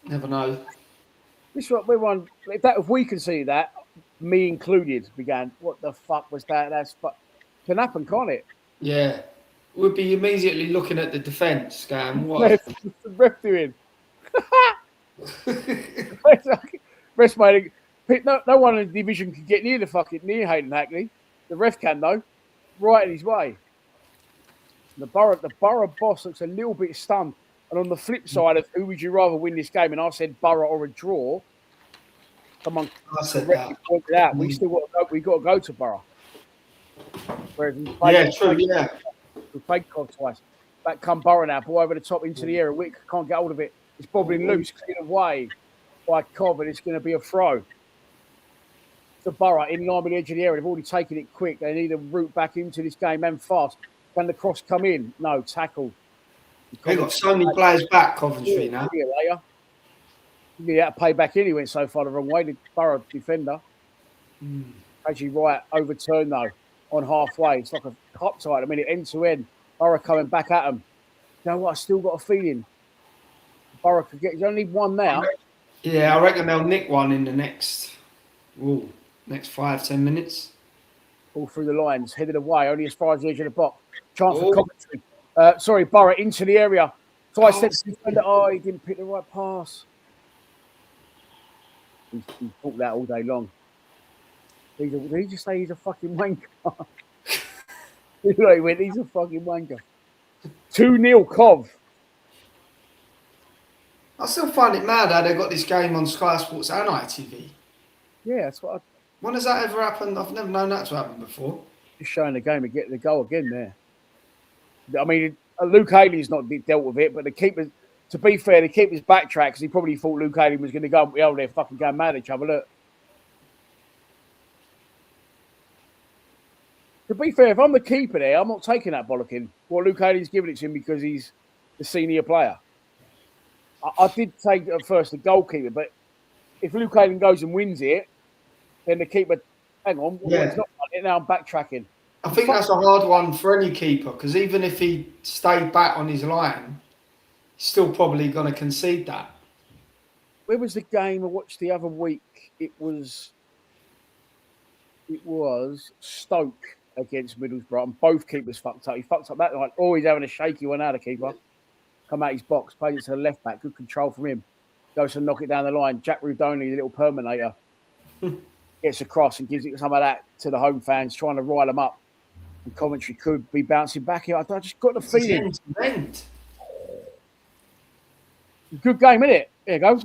Never know. This what if we can see that, me included, began. What the fuck was that? That's can happen, can't it? Yeah, we'd be immediately looking at the defence, going, "What the ref doing?" Rest mate, no one in the division can get near Hayden Hackney. The ref can though, right in his way. The Borough boss looks a little bit stunned. And on the flip side of who would you rather win this game, and I said Borough or a draw. Someone correctly pointed out we got to go to Borough. Whereas we played Cov twice. Back come Borough now, ball over the top into the area. Wick can't get hold of it. It's bobbling loose, cleared away by Cov, and it's going to be a throw. So Borough in line with the edge of the area. They've already taken it quick. They need a route back into this game and fast. Can the cross come in? No, tackle. They've got so many players back, Coventry now. Yeah, to pay back in. He went so far the wrong way. The Borough defender. Actually, right overturned though on halfway. It's like a hop tight. I mean, end to end. Borough coming back at him. You know what? I still got a feeling Borough could get. There's only one now. Yeah, I reckon they'll nick one in the next 5-10 minutes. All through the lines, headed away, only as far as the edge of the box. Chance for Coventry. Borough into the area. Twice steps defender. Oh, he didn't pick the right pass. He thought that all day long. Did he just say he's a fucking wanker? He went, he's a fucking wanker. 2-0 Cov. I still find it mad how they got this game on Sky Sports and ITV. Yeah, that's what. When has that ever happened? I've never known that to happen before. Just showing the game and getting the goal again there. I mean, Luke Haley's not dealt with it, but the keeper, to be fair, the keeper's backtrack because he probably thought Luke Haley was going to go, they're fucking going mad at each other. Look. To be fair, if I'm the keeper there, I'm not taking that bollocking. Well, Luke Haley's giving it to him because he's the senior player. I did take at first the goalkeeper, but if Luke Haley goes and wins it, then the keeper, hang on, it's not it now. I'm backtracking. I think that's a hard one for any keeper because even if he stayed back on his line, he's still probably going to concede that. Where was the game I watched the other week? It was Stoke against Middlesbrough, and both keepers fucked up. He fucked up that night. Oh, he's having a shaky one out of keeper. Come out his box, plays it to the left back. Good control from him. Goes to knock it down the line. Jack Rudoni, the little Perminator, gets across and gives it some of that to the home fans, trying to rile them up. And Coventry could be bouncing back here. I just got the feeling. Good game, isn't it? Here you go.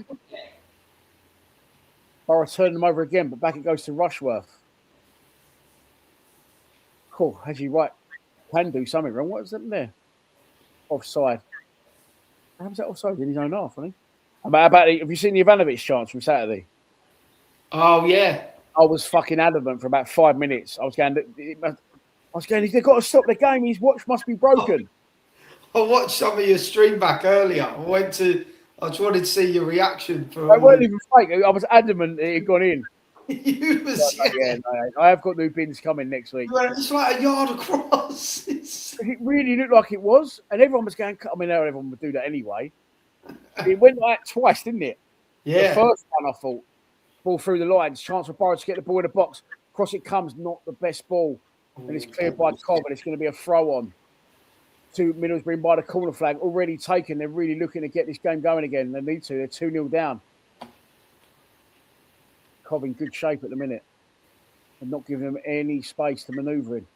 Borough turned them over again, but back it goes to Rushworth. Cool. Haji Wright can do something wrong. What is that there? Offside. How was that offside in his own half, wasn't he? Have you seen the Ivanovic chance from Saturday? Oh, yeah. I was fucking adamant for about 5 minutes. I was going, they've got to stop the game. His watch must be broken. I watched some of your stream back earlier. I just wanted to see your reaction. They weren't even fake. I was adamant it had gone in. Yeah, no, I have got new bins coming next week. It's like a yard across. It really looked like it was, and everyone was going. I mean, everyone would do that anyway. It went like twice, didn't it? Yeah. The first one, I thought, ball through the lines, chance for Borough to get the ball in the box. Cross it comes, not the best ball, and it's cleared by Cov, and it's going to be a throw on to Middlesbrough by the corner flag. Already taken. They're really looking to get this game going again. They need to. They're 2-0 down. Cov in good shape at the minute and not giving them any space to manoeuvre in.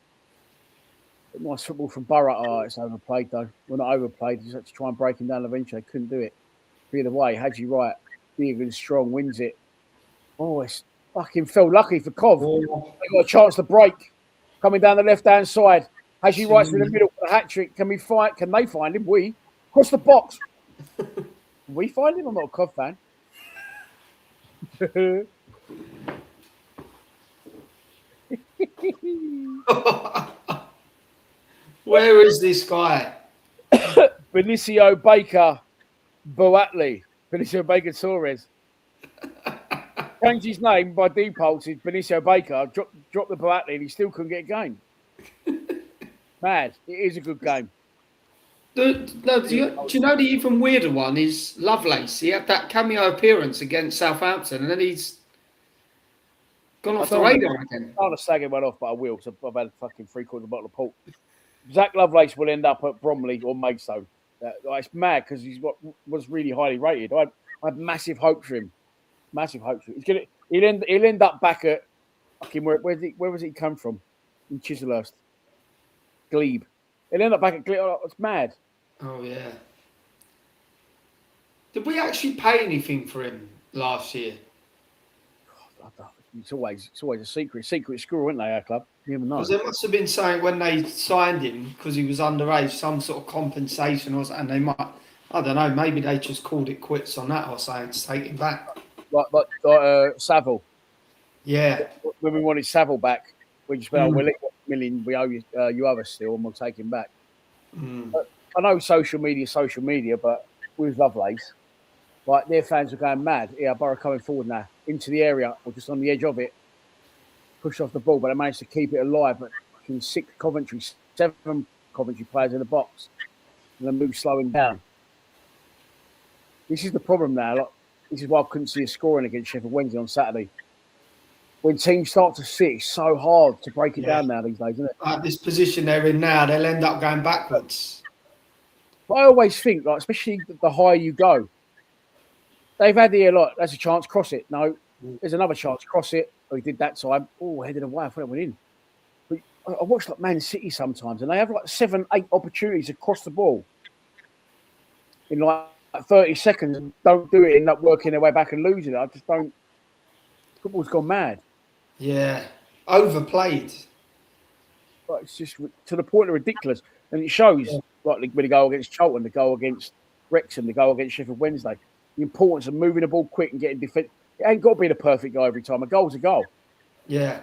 But nice football from Borough. Oh, it's overplayed though. Well, not overplayed. Just had to try and break him down eventually. Couldn't do it. Be the way. Haji Wright, big and strong, wins it. Oh, it's fucking fell lucky for Cov. They got a chance to break. Coming down the left-hand side. Haji Wright's in the middle for the hat-trick. Can they find him? We. Across the box. Can we find him? I'm not a Cov fan. Where is this guy? Benicio Baker Boatley. Benicio Baker Torres. Changed his name by default to Benicio Baker. Dropped the Boatley and he still couldn't get a game. Mad. It is a good game. Do you know the even weirder one is Lovelace? He had that cameo appearance against Southampton and then he's gone off the radar again. I don't want to slag one off, but I will because I've had a fucking 3/4 bottle of port. Zach Lovelace will end up at Bromley or Maidstone. It's mad because he's was really highly rated. I had massive hope for him. Massive hope for him. He'll end up back at fucking where was he come from? In Chislehurst. Glebe. He'll end up back at Glebe. Oh, it's mad. Oh yeah. Did we actually pay anything for him last year? It's always a secret squirrel, isn't they, our club? You never know. Because there must have been something when they signed him because he was underage, some sort of compensation or something. They might, I don't know, maybe they just called it quits on that or something to take him back. Like Saville. Yeah. When we wanted Saville back, we just went, we'll let you $1 million, we owe you owe us still, and we'll take him back. But I know social media, but with Lovelace, like their fans are going mad. Yeah, Borough coming forward now into the area or just on the edge of it, push off the ball, but they managed to keep it alive. But fucking 7 Coventry players in the box, and then move slowing down. This is the problem now. Like, this is why I couldn't see a scoring against Sheffield Wednesday on Saturday. When teams start to sit, it's so hard to break it down now these days, isn't it? Like this position they're in now, they'll end up going backwards. But I always think, like, especially the higher you go, they've had the lot. That's a chance, cross it. No, there's another chance, cross it. Oh, he did that time. Oh, headed away. I thought it went in. But I watch like Man City sometimes, and they have like 7, 8 opportunities across the ball in like 30 seconds and don't do it, end up working their way back and losing it. I just don't. Football's gone mad. Yeah, overplayed. But it's just to the point of ridiculous, and it shows like when they go against Charlton, the goal against Wrexham, the goal against Sheffield Wednesday. The importance of moving the ball quick and getting defense. It ain't got to be the perfect goal every time. A goal's a goal. Yeah.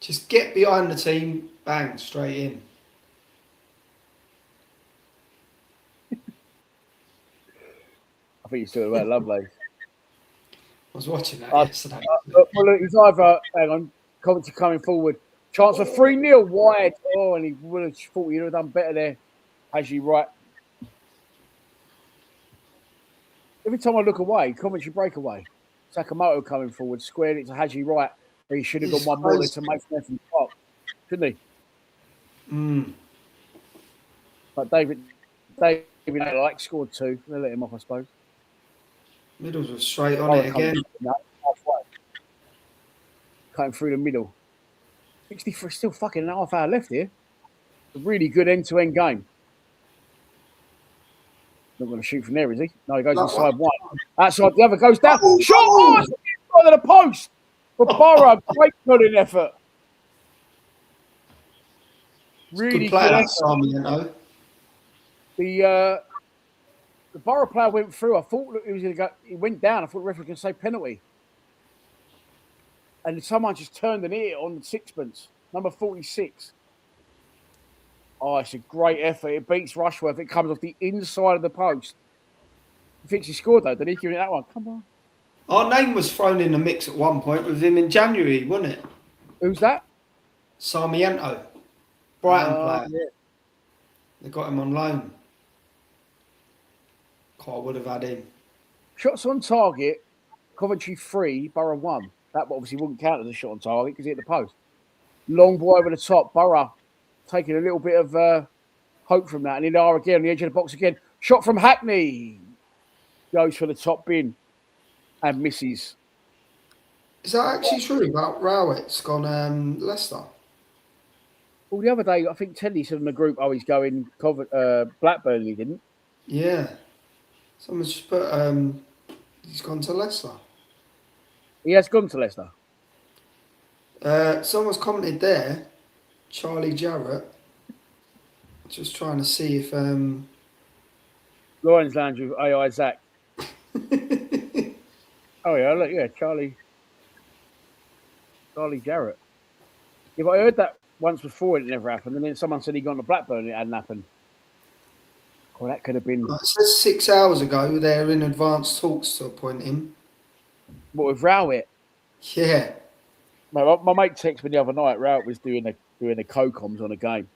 Just get behind the team, bang, straight in. I think you're talking about Lovelace. I was watching that yesterday. Well, look, he's either, hang on, Coventry coming forward. Chance for 3-0 wide. Oh, and he would have thought he'd have done better there. Haji Wright. Every time I look away, Coventry breakaway. Sakamoto coming forward, squared it to Haji Wright. He should have got one more to make them from the top, shouldn't he? But David like scored 2. They let him off, I suppose. Middles was straight on it again. Cutting through the middle. 63, still fucking half hour left here. A really good end-to-end game. Not going to shoot from there, is he? No, he goes Like inside what? one. Outside the other, goes down. Oh, Shot! oh. Oh, it's inside of the post for Borough. Great pulling effort. Really Good play, good that effort. Simon, you know. The Borough player went through. I thought he was going to go. He went down. I thought the referee was going to say penalty. And someone just turned and hit it on sixpence. Number 46. Oh, it's a great effort. It beats Rushworth. It comes off the inside of the post. He thinks he scored, though. Did he give it that one? Come on. Our name was thrown in the mix at one point with him in January, wasn't it? Who's that? Sarmiento. Brighton player. Yeah. They got him on loan. I would have had him. Shots on target. Coventry 3, Borough 1. That obviously wouldn't count as a shot on target because he hit the post. Long ball over the top. Borough taking a little bit of hope from that. And in are again on the edge of the box again. Shot from Hackney. Goes for the top bin and misses. Is that actually true about Rowett's gone Leicester? Well, the other day, I think Teddy said in the group, oh, he's going Blackburn, and he didn't. Yeah. Someone's just put he's gone to Leicester. He has gone to Leicester. Someone's commented there, Charlie Jarrett. Just trying to see if Lawrence Lounge with AI Zach. Oh yeah, look, yeah, Charlie Jarrett. If I heard that once before, it never happened, and then someone said he gone to Blackburn, and it hadn't happened. Well, that could have been. It says 6 hours ago they're in advanced talks to appoint him. What with Rowett? Yeah. My mate texted me the other night. Rowett was doing the co-coms on a game,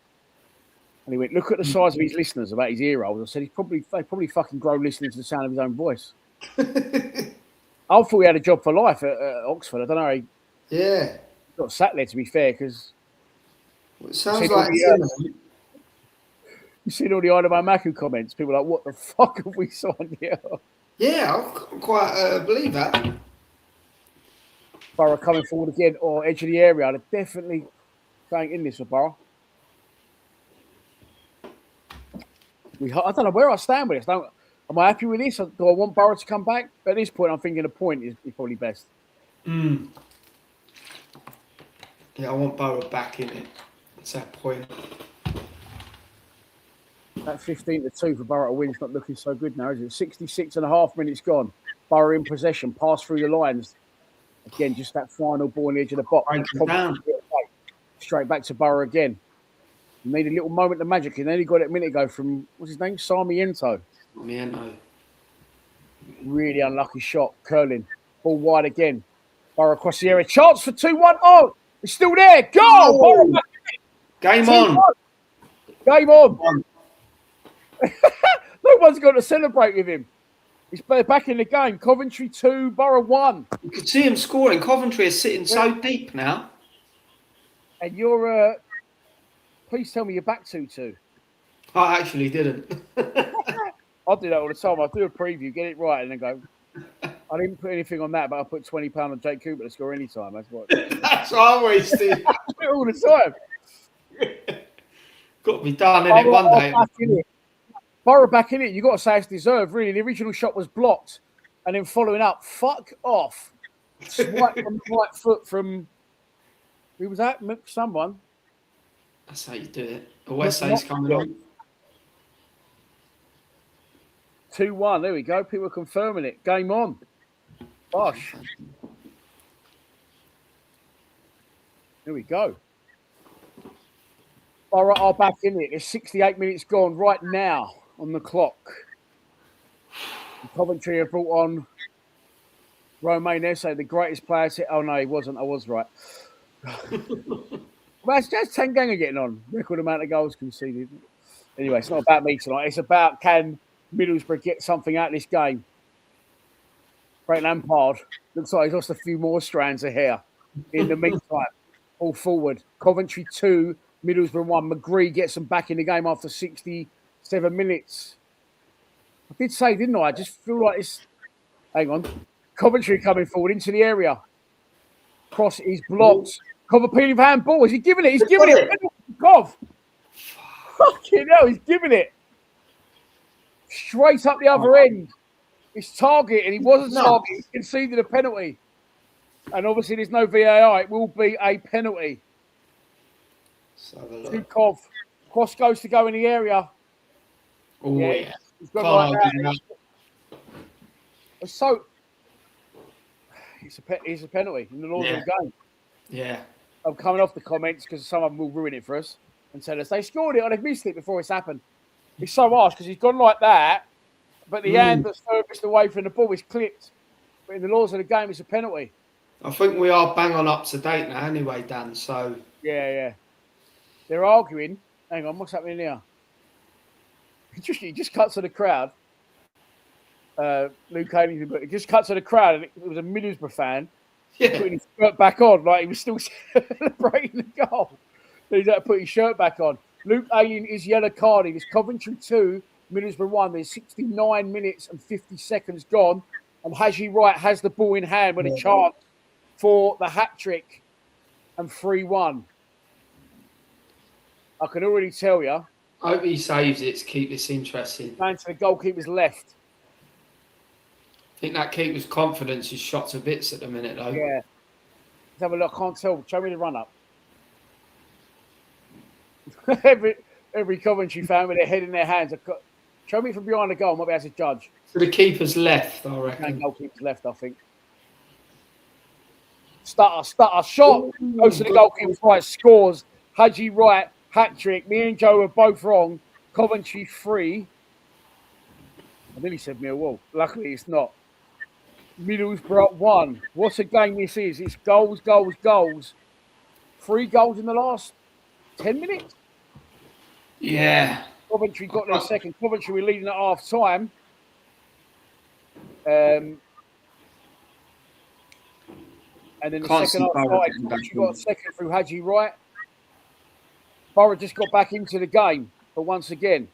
and he went, "Look at the size of his listeners about his ear rolls." I said, they probably fucking grow listening to the sound of his own voice. I thought he had a job for life at Oxford. I don't know. Yeah. He got sat there, to be fair, because Well, it sounds like you've seen all the Isle of Maku comments. People are like, what the fuck have we signed here? Yeah, I can't quite believe that. Borough coming forward again, or edge of the area. They're definitely going in this for Borough. I don't know where I stand with this. Am I happy with this? Do I want Borough to come back? At this point, I'm thinking a point is probably best. Yeah, I want Borough back in it. It's that point. That 15-2 for Borough to win is not looking so good now, is it? 66.5 minutes gone. Borough in possession, pass through the lines. Again, just that final ball on the edge of the box. Straight back to Borough again. He made a little moment of magic, and then he got it a minute ago from, what's his name? Sarmiento. Really unlucky shot. Curling. Ball wide again. Borough across the area. Chance for 2-1. Oh, it's still there. Go! Oh. Game on. Game on. No one's got to celebrate with him. He's back in the game. Coventry 2, Borough 1. You could see him scoring. Coventry is sitting so deep now. And you're... please tell me you're back 2-2. I actually didn't. I do that all the time. I do a preview, get it right, and then go... I didn't put anything on that, but I put £20 on Jake Cooper to score any time. That's what That's what I always do. I do it all the time. Got to be done, innit, one day. Borough back in it. You've got to say it's deserved, really. The original shot was blocked, and then following up, fuck off. Swipe from the right foot from... Who was that? Someone. That's how you do it. The West End's coming on. 2-1. There we go. People are confirming it. Game on. Bosh. There we go. Borough are back in it. There's 68 minutes gone right now on the clock. Coventry have brought on Romain Esse, the greatest player. Oh, no, he wasn't. I was right. Well, it's just Tanganga getting on. Record amount of goals conceded. Anyway, it's not about me tonight. It's about can Middlesbrough get something out of this game. Frank Lampard looks like he's lost a few more strands of hair. In the meantime, all forward. Coventry 2, Middlesbrough 1. McGree gets them back in the game after 67 minutes. I did say, didn't I? I just feel like it's... Hang on. Coventry coming forward into the area. Cross is blocked. Coventry with handball. Is he giving it? He's giving it. Cov. Fucking hell, he's giving it. straight up the other end. His target, and he wasn't No. target. He conceded a penalty. And obviously, there's no VAR. It will be a penalty. To Cov. Cross goes to go in the area. Oh, yeah. He's gone like that. So, it's a penalty in the laws of the game. Yeah. I'm coming off the comments because some of them will ruin it for us and tell us they scored it or they've missed it before it's happened. It's so harsh because he's gone like that, but the hand that's furthest away from the ball is clipped. But in the laws of the game, it's a penalty. I think we are bang on up to date now anyway, Dan, so... Yeah. They're arguing. Hang on, what's happening here? He just cuts to the crowd. Luke Haley, but it just cuts to the crowd, and it was a Middlesbrough fan putting his shirt back on, like he was still celebrating the goal. He's had to put his shirt back on. Luke Allen is yellow carded. It's Coventry 2, Middlesbrough 1. There's 69 minutes and 50 seconds gone, and Haji Wright has the ball in hand with a chance for the hat trick and 3-1. I can already tell you. I hope he saves it to keep this interesting. Going to the goalkeeper's left. I think that keeper's confidence is shot to bits at the minute, though. Yeah. Let's have a look. I can't tell. Show me the run-up. every Coventry fan with their head in their hands. Show me from behind the goal. I might be able to judge. To the keeper's left, I reckon. And goalkeeper's left, I think. Stutter. Shot. Goes to the goalkeeper's right. Scores. Haji Wright. Hat-trick. Me and Joe were both wrong. Coventry 3. I nearly said Millwall. Luckily, it's not. Middlesbrough 1. What a game this is. It's goals. 3 goals in the last 10 minutes. Yeah. Coventry got their second. Coventry were leading at half-time. And then the second half started. Coventry got a second through Haji Wright. Borough just got back into the game. But once again,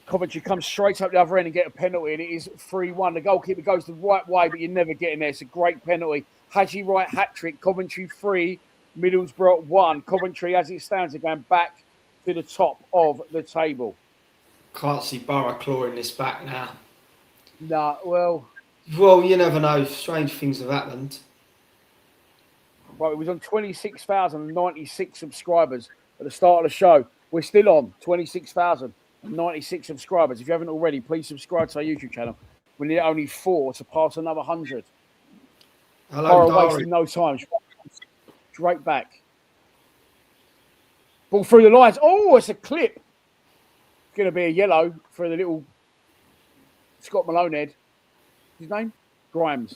Coventry comes straight up the other end and get a penalty, and it is 3-1. The goalkeeper goes the right way, but you're never getting there. It's a great penalty. Haji Wright hat-trick. Coventry 3, Middlesbrough 1. Coventry, as it stands, are going back to the top of the table. Can't see Borough clawing this back now. Nah, well, you never know. Strange things have happened. Right, it was on 26,096 subscribers at the start of the show. We're still on 26,096 subscribers. If you haven't already, please subscribe to our YouTube channel. We need only 4 to pass another 100. Hello, Dari. Wasting no time. Straight back. Ball through the lines. Oh, it's a clip. It's going to be a yellow for the little Scott Malone head. His name? Grimes.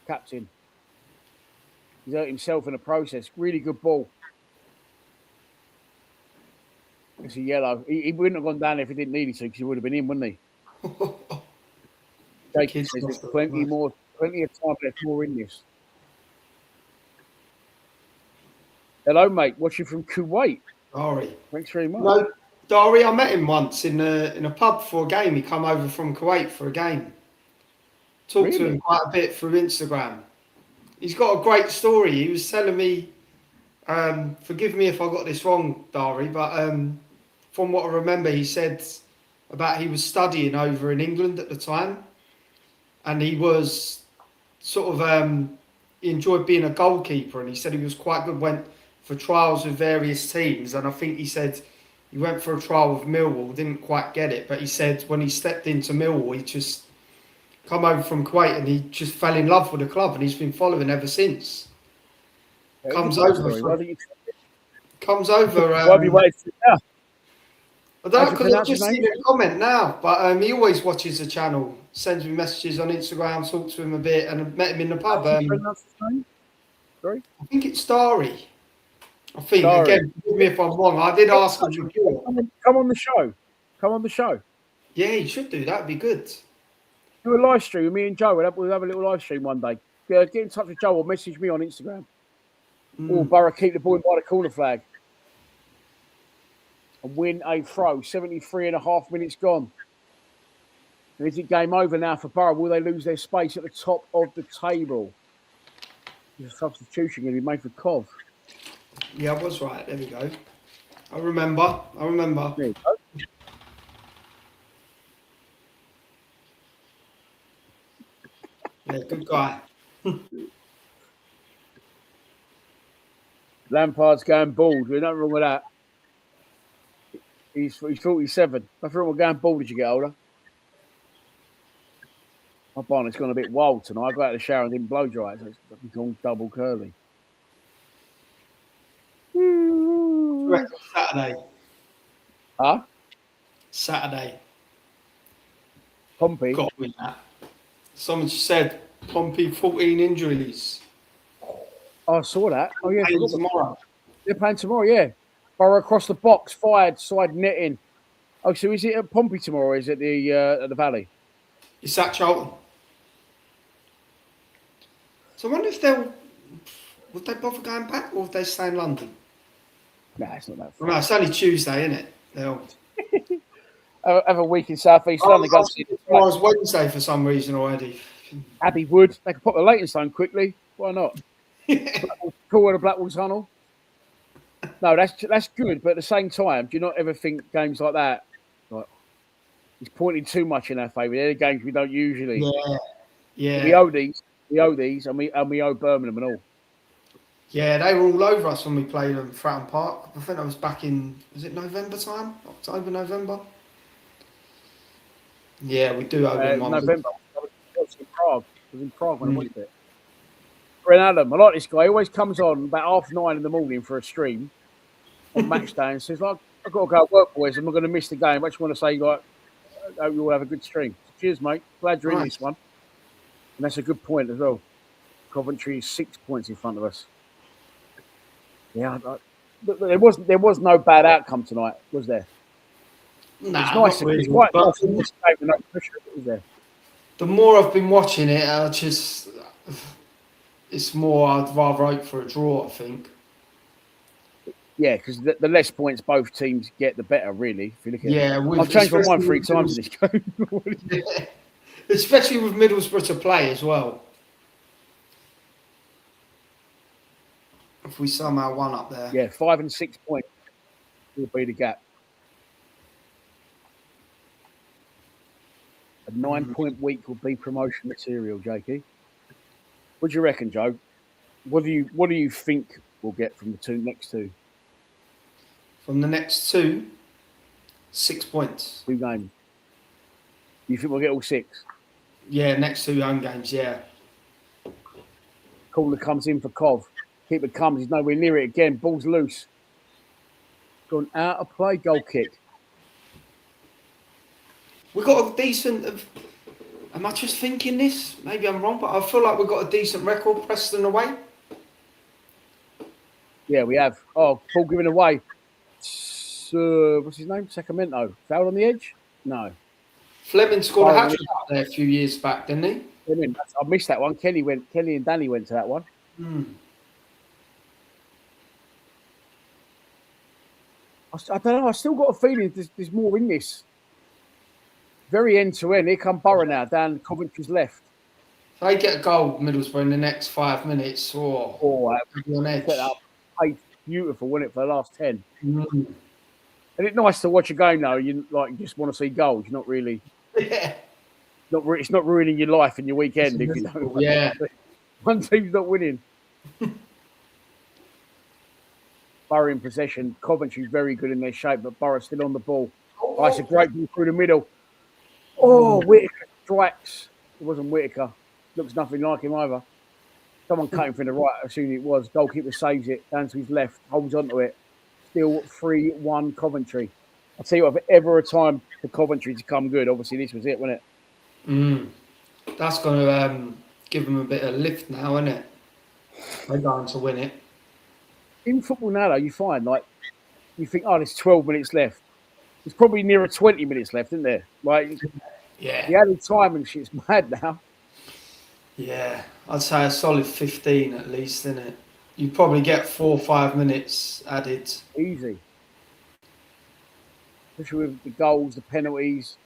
Captain. He's hurt himself in the process. Really good ball. It's a yellow. He wouldn't have gone down if he didn't need it to, because he would have been in, wouldn't he? Jake says there's plenty of time left more in this. Hello, mate. Watching from Kuwait. Dari. Thanks very much. No, Dari, I met him once in a pub for a game. He come over from Kuwait for a game. Talked to him quite a bit through Instagram. He's got a great story. He was telling me, forgive me if I got this wrong, Dari, but from what I remember, he said about he was studying over in England at the time, and he was sort of he enjoyed being a goalkeeper, and he said he was quite good. Went for trials with various teams, and I think he said he went for a trial with Millwall, didn't quite get it, but he said when he stepped into Millwall, he just come over from Kuwait and he just fell in love with the club, and he's been following ever since. Comes over. I don't know, because I've just seen a comment now, but he always watches the channel, sends me messages on Instagram, talks to him a bit, and I met him in the pub. Sorry? I think it's Dari. I think, again, forgive me if I'm wrong. I did ask him before. Come on the show. Come on the show. Yeah, he should do. That'd be good. Do a live stream with me and Joe. We'll have a little live stream one day. Get in touch with Joe or message me on Instagram. Or Borough keep the ball by the corner flag. And win a throw. 73.5 minutes gone. And is it game over now for Borough? Will they lose their space at the top of the table? There's a substitution going to be made for Cov. Yeah, I was right. There we go. I remember. There you go. Yeah, good guy. Lampard's going bald. There's nothing wrong with that. He's 47. Nothing wrong with going bald as you get older. My barnet's gone a bit wild tonight. I got out of the shower and didn't blow dry it, so it's gone double curly. Saturday. Huh? Saturday. Pompey? Got to win that. Someone said Pompey 14 injuries. Oh, I saw that. Oh, yeah. Playing tomorrow. They're playing tomorrow, yeah. Borough across the box, fired, side netting. Oh, so is it at Pompey tomorrow or is it at the Valley? It's at Charlton. So I wonder if would they bother going back or would they stay in London? Nah, it's not that far. Well, no, it's only Tuesday, isn't it? They'll have a week in South East London. Tomorrow's Wednesday for some reason already. Abbey Wood. They could pop the Leytonstone quickly. Why not? Call it a Blackwall Tunnel. No, that's good. But at the same time, do you not ever think games like that, like, it's pointing too much in our favour? They're the games we don't usually. Yeah. We owe these, and we owe Birmingham and all. Yeah, they were all over us when we played them Fratton Park. I think that was back in, was it November time? October, November? Yeah, we do owe them one. November. I was in Prague. I was in Prague when I watched it. Brent Adam, I like this guy. He always comes on about 9:30 in the morning for a stream on match day and says, like, I've got to go to work, boys. I'm not going to miss the game. I just want to say, like, I hope you all have a good stream. Cheers, mate. Glad you're in this one. And that's a good point as well. Coventry is 6 points in front of us. Yeah, there was no bad outcome tonight, was there? Nah, it's nice. Really, it's quite nice to this game with no pressure, was there? The more I've been watching it, it's more I'd rather hope for a draw, I think. Yeah, because the less points both teams get, the better, really. If you look at it. I've changed my mind 3 times in this game. Yeah. Especially with Middlesbrough to play as well. If we somehow won up there. Yeah, 5 and 6 points will be the gap. A 9-point week will be promotion material, Jakey. What do you reckon, Joe? What do you think we'll get from the next two? From the next 2, 6 points. 2 games. You think we'll get all 6? Yeah, next 2 home games, yeah. Corner comes in for Cov. Keeper comes, he's nowhere near it again. Ball's loose. Gone out of play, goal kick. We got a decent. Am I just thinking this? Maybe I'm wrong, but I feel like we've got a decent record. Preston away. Yeah, we have. Oh, ball given away. What's his name? Sacramento. Foul on the edge? No. Fleming scored a hat-trick out there a few years back, didn't he? I missed that one. Kelly and Danny went to that one. I don't know. I still got a feeling there's more in this. Very end to end. Here come Borough now down Coventry's left. If they get a goal, Middlesbrough in the next 5 minutes, on edge. Up. Beautiful, wasn't it, for the last 10? And it's nice to watch a game though. You just want to see goals. You're not really. Yeah. It's not ruining your life and your weekend if you don't. Yeah. One team's not winning. Borough in possession. Coventry very good in their shape, but Borough still on the ball. Oh, it's a great ball through the middle. Oh, Whittaker strikes. It wasn't Whittaker. Looks nothing like him either. Someone cut him from the right, assuming it was. Goalkeeper saves it down to his left, holds onto it. Still 3-1 Coventry. I'll tell you what, if ever a time for Coventry to come good, obviously this was it, wasn't it? That's going to give them a bit of lift now, isn't it? They're going to win it. In football now, though, you find, you think, there's 12 minutes left. There's probably nearer 20 minutes left, isn't there? Yeah. The added time and shit's mad now. Yeah, I'd say a solid 15 at least, isn't it? You probably get 4 or 5 minutes added. Easy. Especially with the goals, the penalties.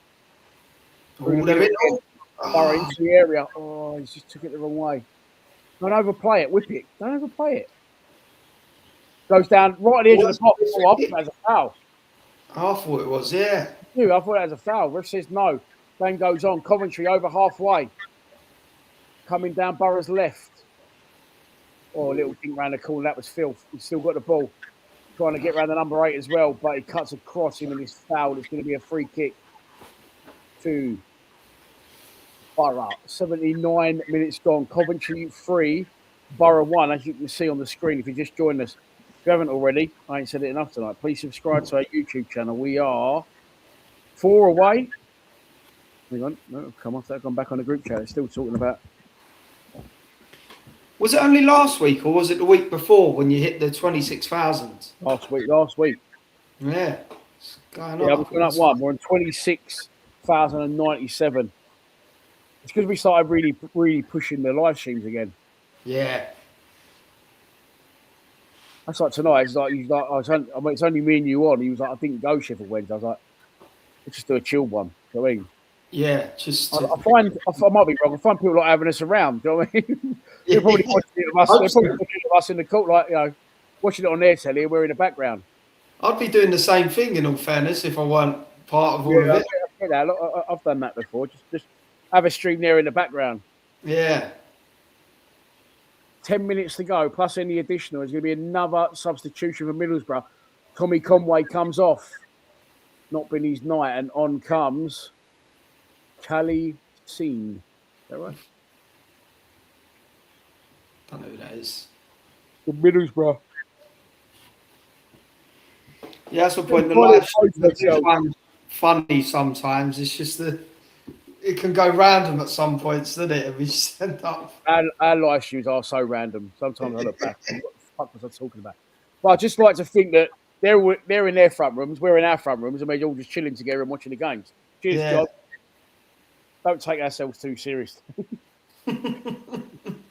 Borough into the area. Oh, he just took it the wrong way. Don't overplay it. Whip it. Don't overplay it. Goes down right at the edge of the box. Oh, I thought that was a foul. I thought it was, yeah. I thought that was a foul. Ref says no. Game goes on. Coventry over halfway. Coming down Borough's left. Oh, a little dink round the corner. That was filth. He's still got the ball. Trying to get around the number 8 as well, but he cuts across him and he's fouled. It's going to be a free kick to Borough. 79 minutes gone. Coventry 3, Borough 1, as you can see on the screen if you just joined us. If you haven't already, I ain't said it enough tonight, please subscribe to our YouTube channel. We are 4 away. Hang on, no, come off that. Gone back on the group chat. It's still talking about. Was it only last week or was it the week before when you hit the 26,000? Last week. Yeah. It's going yeah, we've gone up one. We're on 26,097. It's because we started really pushing the live streams again. Yeah. That's like tonight. It's like, it's only me and you on. He was like, I didn't go Sheffield Wednesday. I was like, let's just do a chill one. Do you know what I mean? Yeah, just. I might be wrong. I find people like having us around. Do you know what I mean? They're probably watching it of us in the court, like, watching it on their telly and we're in the background. I'd be doing the same thing, in all fairness, if I weren't part of all of it. I've done that before. Just have a stream there in the background. Yeah. 10 minutes to go, plus any additional. There's going to be another substitution for Middlesbrough. Tommy Conway comes off. Not been his night, and on comes Cali Scene. Is that right? I don't know who that is. The Middlesbrough. Yeah, that's the point. The live stream funny sometimes. It's just it can go random at some points, doesn't it? And we just end up. Our live streams are so random. Sometimes I look back and what the fuck was I talking about? But I just like to think that they're in their front rooms, we're in our front rooms, and we're all just chilling together and watching the games. Cheers, John. Don't take ourselves too seriously.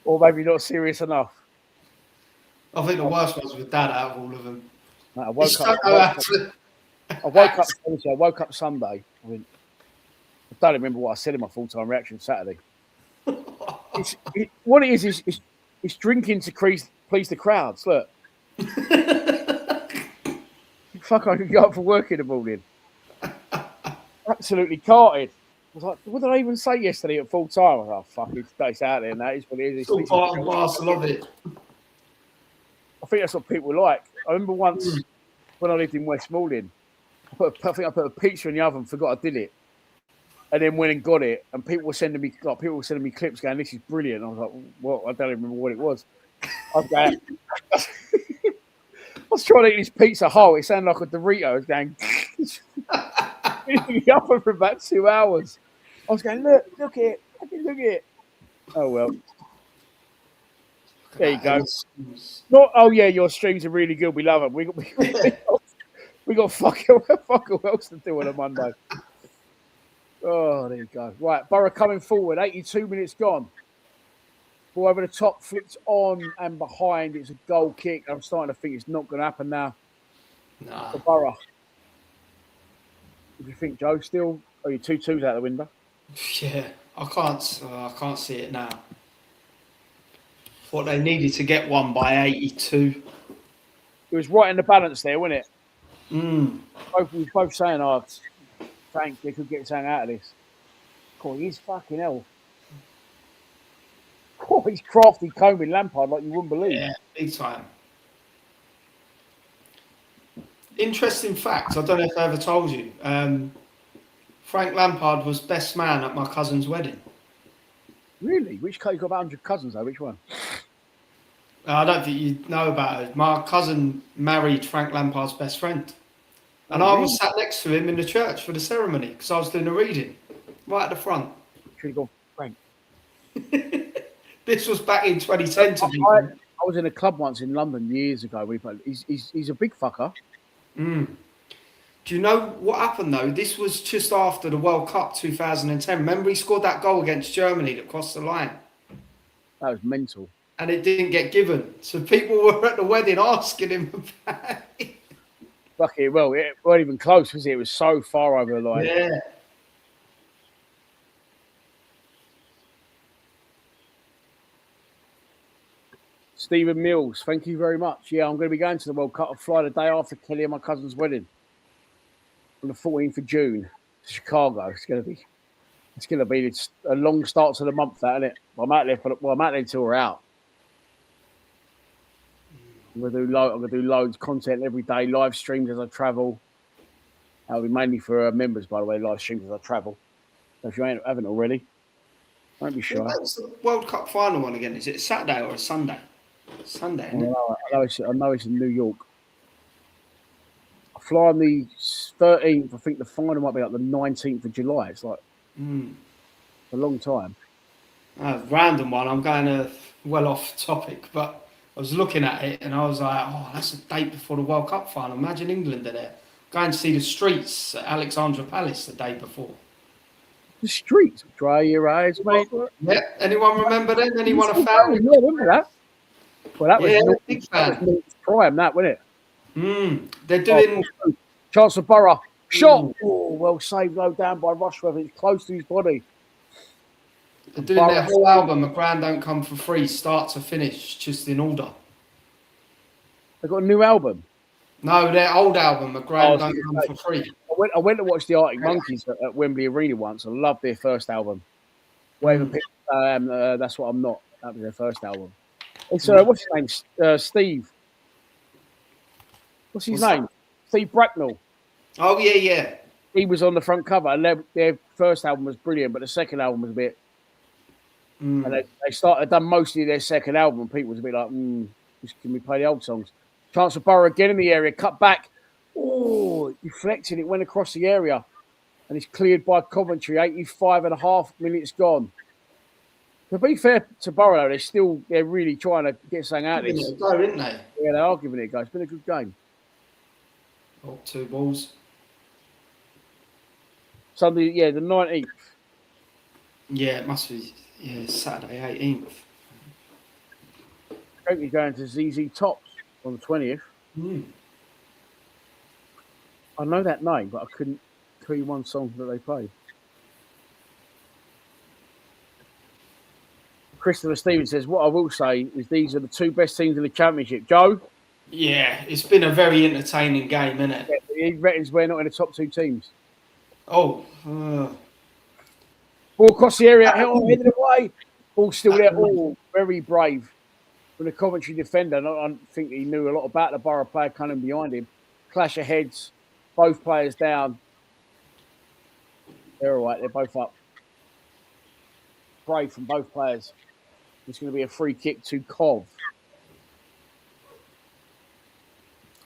Or maybe not serious enough. I think the worst was with Dad out of all of them. No, I woke up Sunday. I don't remember what I said in my full-time reaction Saturday. What it is it's drinking to please the crowds. Look. Fuck, I could go up for work in the morning. Absolutely carted. I was like, what did I even say yesterday at full time? I was like, oh, fuck, it's out there and that is what it is. It's all part and parcel of it. I think that's what people like. I remember once when I lived in West Malling, I put a pizza in the oven, forgot I did it, and then went and got it. And people were sending me clips going, "This is brilliant." And I was like, "What?" I don't even remember what it was. I was going, I was trying to eat this pizza whole. It sounded like a Dorito. I was going in the oven for about 2 hours. I was going, look at it. Oh well. There you go. Oh yeah, your streams are really good. We love them. We got fuck else to do on a Monday. Oh, there you go. Right, Borough coming forward. 82 minutes gone. Ball over the top, flipped on and behind. It's a goal kick. I'm starting to think it's not going to happen now. Nah. For Borough. What do you think, Joe? Still, are you 2-2s out the window? Yeah, I can't see it now. What they needed to get one by 82. It was right in the balance there, wasn't it? We were both saying, oh, Frank, they could get something out of this. God, he's fucking hell. God, he's crafty combing Lampard like you wouldn't believe. Yeah, big time. Interesting fact, I don't know if I ever told you. Frank Lampard was best man at my cousin's wedding. Really? Which you've got about 100 cousins though? Which one? I don't think you know about it. My cousin married Frank Lampard's best friend. And I was sat next to him in the church for the ceremony because I was doing a reading right at the front. Should have gone Frank. This was back in 2010 to me. I was in a club once in London years ago. He's a big fucker. Do you know what happened though? This was just after the World Cup 2010. Remember he scored that goal against Germany that crossed the line? That was mental. And it didn't get given. So people were at the wedding asking him about it. Fucking well, it weren't even close, was it? It was so far over the line. Yeah. Stephen Mills, thank you very much. Yeah, I'm going to be going to the World Cup. I'll fly the day after Kelly and my cousin's wedding on the 14th of June to Chicago. It's going to be a long start to the month, that, isn't it? I'm out there until we're out. I'm going to do loads of content every day, live streams as I travel. That'll be mainly for members, by the way, live streams as I travel. So if you haven't already, don't be shy. What's the World Cup final one again? Is it a Saturday or a Sunday? Sunday, isn't it? I know it's in New York. I fly on the 13th. I think the final might be like the 19th of July. It's like a long time. Random one. I'm going well off topic, but I was looking at it and I was like, oh, that's the date before the World Cup final. Imagine England are there. Going to see the streets at Alexandra Palace the day before. The streets. Dry your eyes, mate. Yeah. Anyone remember them? Anyone a fan? Yeah, remember that? Well, that was big fan. Prime, that, wasn't it? They're doing Chancellor Borough shot. Oh, well saved, low down by Rushworth. It's close to his body. They're doing their whole album. A Grand Don't Come for Free, start to finish, just in order. They've got a new album. No, their old album, A Grand Don't Come for Free. I went to watch the Arctic Monkeys at Wembley Arena once. I loved their first album. That's What I'm Not. That was their first album. It's what's his name? Steve. What's his name? Steve Bracknell. Oh yeah. He was on the front cover, and their first album was brilliant, but the second album was a bit. And they done mostly their second album, and people was a bit like, can we play the old songs? Chancellor Borough again in the area, cut back. Oh, deflected. It went across the area, and it's cleared by Coventry. 85.5 minutes gone. To be fair to Borough, they're really trying to get something out of this. Go, didn't they? Yeah, they are giving it a go. It's been a good game. 2 balls. Sunday, yeah, the 19th. Yeah, it must be. Yeah, Saturday 18th. Currently going to ZZ Tops on the 20th. I know that name, but I couldn't tell you one song that they played. Christopher Stevens says, what I will say is these are the 2 best teams in the championship. Joe? Yeah, it's been a very entertaining game, isn't it? Yeah, he reckons we're not in the top 2 teams. Oh. Ball across the area, headed away. Ball still there. Oh, very brave from the Coventry defender. I think he knew a lot about the Borough player coming behind him. Clash of heads, both players down. They're all right. They're both up. Brave from both players. It's going to be a free kick to Cov.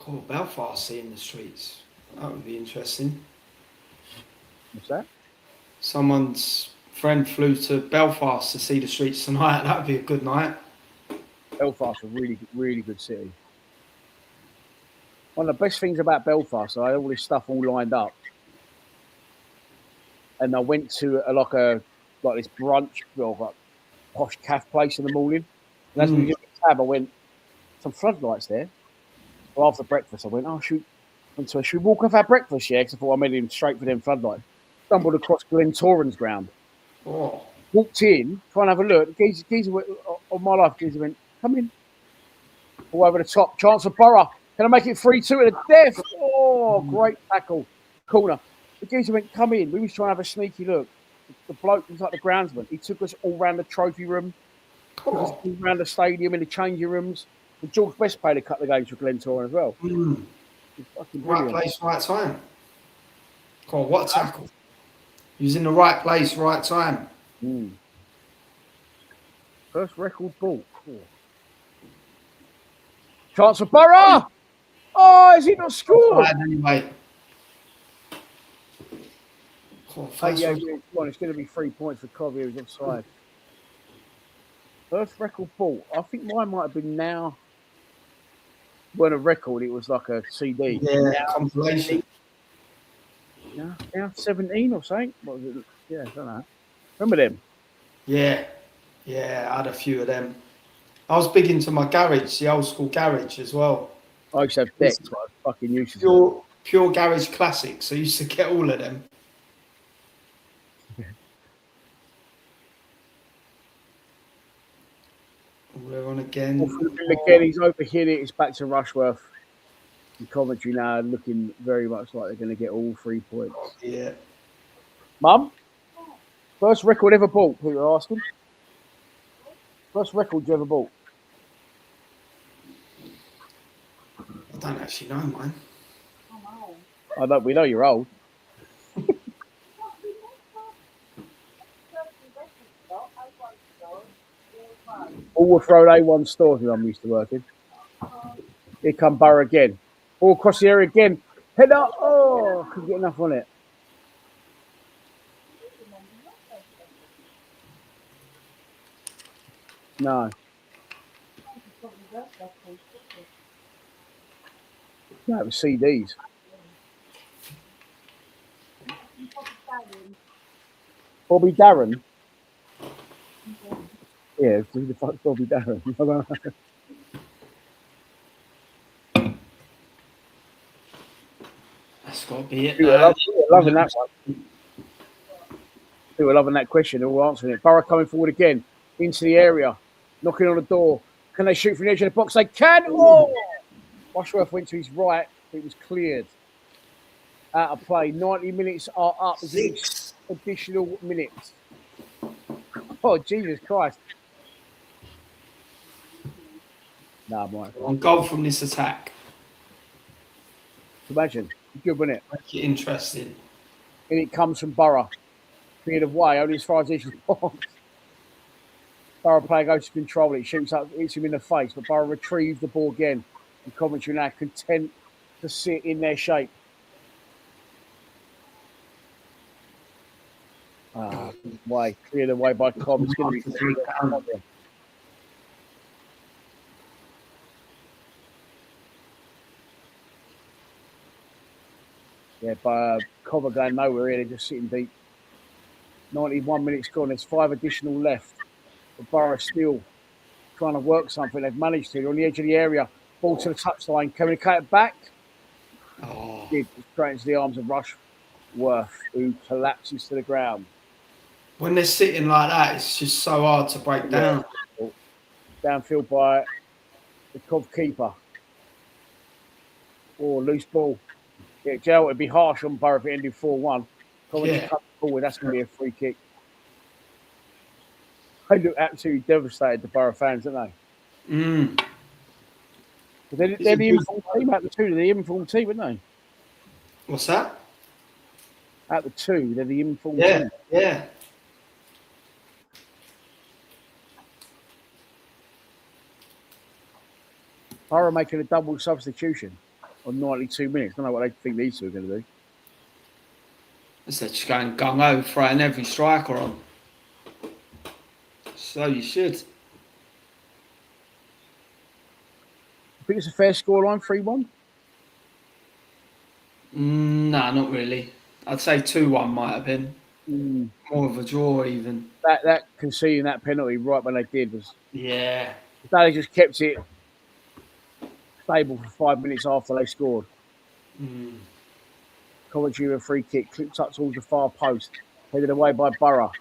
Oh, Belfast seeing the streets. That would be interesting. What's that? Someone's friend flew to Belfast to see the streets tonight. That would be a good night. Belfast is a really, really good city. One of the best things about Belfast, I had all this stuff all lined up. And I went to this brunch, posh cafe place in the morning. And as we did the tab, I went, some floodlights there. Well, after breakfast, I went, should we walk off our breakfast? Yeah, because I thought I made him straight for them floodlights. Stumbled across Glentoran's ground. Oh. Walked in, trying to have a look. Geezer went, on my life, Geezer went, come in. All over the top. Chancellor Borough. Can I make it 3-2 at the death? Oh, great tackle. Corner. The Geezer went, come in. We was trying to have a sneaky look. The bloke was like the groundsman. He took us all round the trophy room. Took us all round the stadium in the changing rooms. And George Best played a couple of games for Glentoran as well. Right place, right time. God, what a tackle. He was in the right place, right time. First record ball. Chancellor Borough! Oh, has he not scored? Anyway. It's going to be 3 points for Covey, who's offside. First record ball. I think mine might have been now. Weren't a record, it was like a CD. Yeah, compilation. Now 17 or something. What was it? Yeah, I don't know. Remember them? Yeah, I had a few of them. I was big into my garage, the old school garage as well. I used to have decks, but I fucking used to. Pure garage classics. I used to get all of them. We're on again. Again, he's overhit it. It's back to Rushworth. And Coventry now looking very much like they're going to get all 3 points. Yeah. Mum, first record ever bought, people are asking. First record you ever bought? I don't actually know, man. I know, we know you're old. All were thrown A1 stores when I'm used to working. Here come Borough again. All across the area again. Head up. Oh, couldn't get enough on it. No. No, it was CDs. Bobby Darren. Yeah, who the fuck's Bobby Darren? That's got to be it. Loving that one. People are loving that question. They're all answering it. Borough coming forward again into the area, knocking on the door. Can they shoot from the edge of the box? They can. Oh! Rushworth went to his right. It was cleared. Out of play. 90 minutes are up. 6 additional minutes. Oh, Jesus Christ. No, Mike. On goal from this attack. Imagine. Good, wouldn't it? Make it interesting. And it comes from Borough. Cleared away, only as far as each box. Borough player goes to control it, shoots up, hits him in the face, but Borough retrieves the ball again. And Coventry now content to sit in their shape. Cleared away by Cobb. It's going to be 3 pounds. Yeah, but Cobb are going nowhere here. They're just sitting deep. 91 minutes gone. There's 5 additional left. But Borough still trying to work something. They've managed to. They're on the edge of the area. Ball to the touchline. Communicate it back. Straight into the arms of Rushworth, who collapses to the ground. When they're sitting like that, it's just so hard to break down. Downfield by the Cov keeper. Or loose ball. Yeah, Joe, it'd be harsh on Borough if it ended 4-1. Coventry cut forward. That's going to be a free kick. They look absolutely devastated, the Borough fans, don't they? They're the informed team out the 2. They're the informed team, aren't they? What's that? Out the 2, they're the informed team. Yeah. Borough making a double substitution on 92 minutes. I don't know what they think these 2 are going to do. They're just going gung-ho, throwing every striker on. So you should. I think it's a fair scoreline, 3-1? Nah, not really. I'd say 2-1 might have been. More of a draw, even. That conceding that penalty right when they did was... Yeah. They just kept it stable for 5 minutes after they scored. Coventry with a free kick, clipped up towards the far post, headed away by Borough.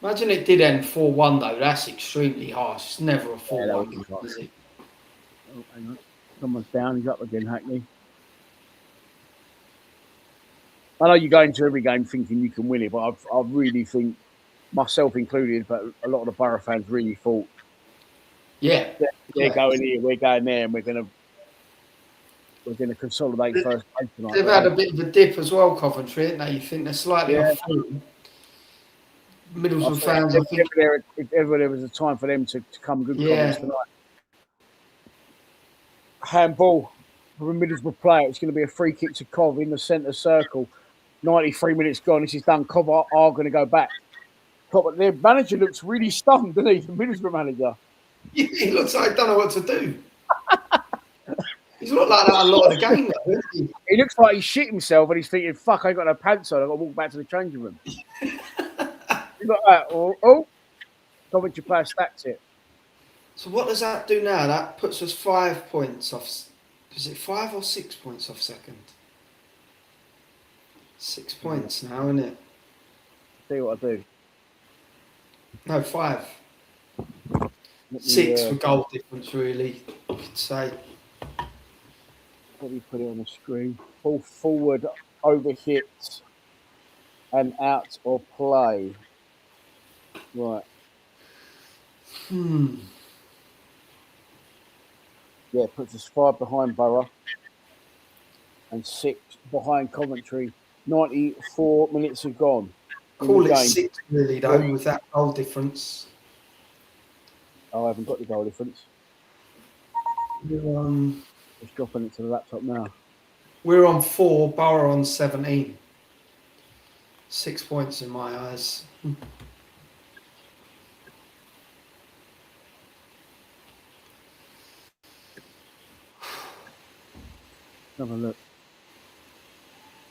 Imagine it did end 4-1 though. That's extremely harsh. It's never a 4-1, is it? Oh, hang on. Someone's down. He's up again, Hackney. I know you go into every game thinking you can win it, but I really think, myself included, but a lot of the Borough fans really thought, they're going here, we're going there, and we're going to consolidate first place tonight. They've had a bit of a dip as well, Coventry, haven't they? You think they're slightly off form. Middlesbrough fans, I think. If ever there was a time for them to come good comments tonight. Handball for a Middlesbrough player. It's going to be a free kick to Cov in the centre circle. 93 minutes gone. This is done. Cov are going to go back. But their manager looks really stunned, doesn't he? The Middlesbrough manager. He looks like he don't know what to do. He's not like that a lot of the game, though, isn't he? He looks like he shit himself and he's thinking, fuck, I ain't got no pants on. I've got to walk back to the changing room. He's like that. Coventry player stacks it. So what does that do now? That puts us 5 points off. Is it 5 or 6 points off second? 6 points now, isn't it? See what I do. No, 5. 6 for goal difference, really, you could say. Let me put it on the screen. Ball forward, overhit, and out of play. Right. Yeah, puts us 5 behind Borough and 6 behind Coventry. 94 minutes have gone. Call it 6, really, though, with that goal difference. Oh, I haven't got the goal difference. Just dropping it to the laptop now. We're on 4, Borough on 17. 6 points in my eyes. Have a look.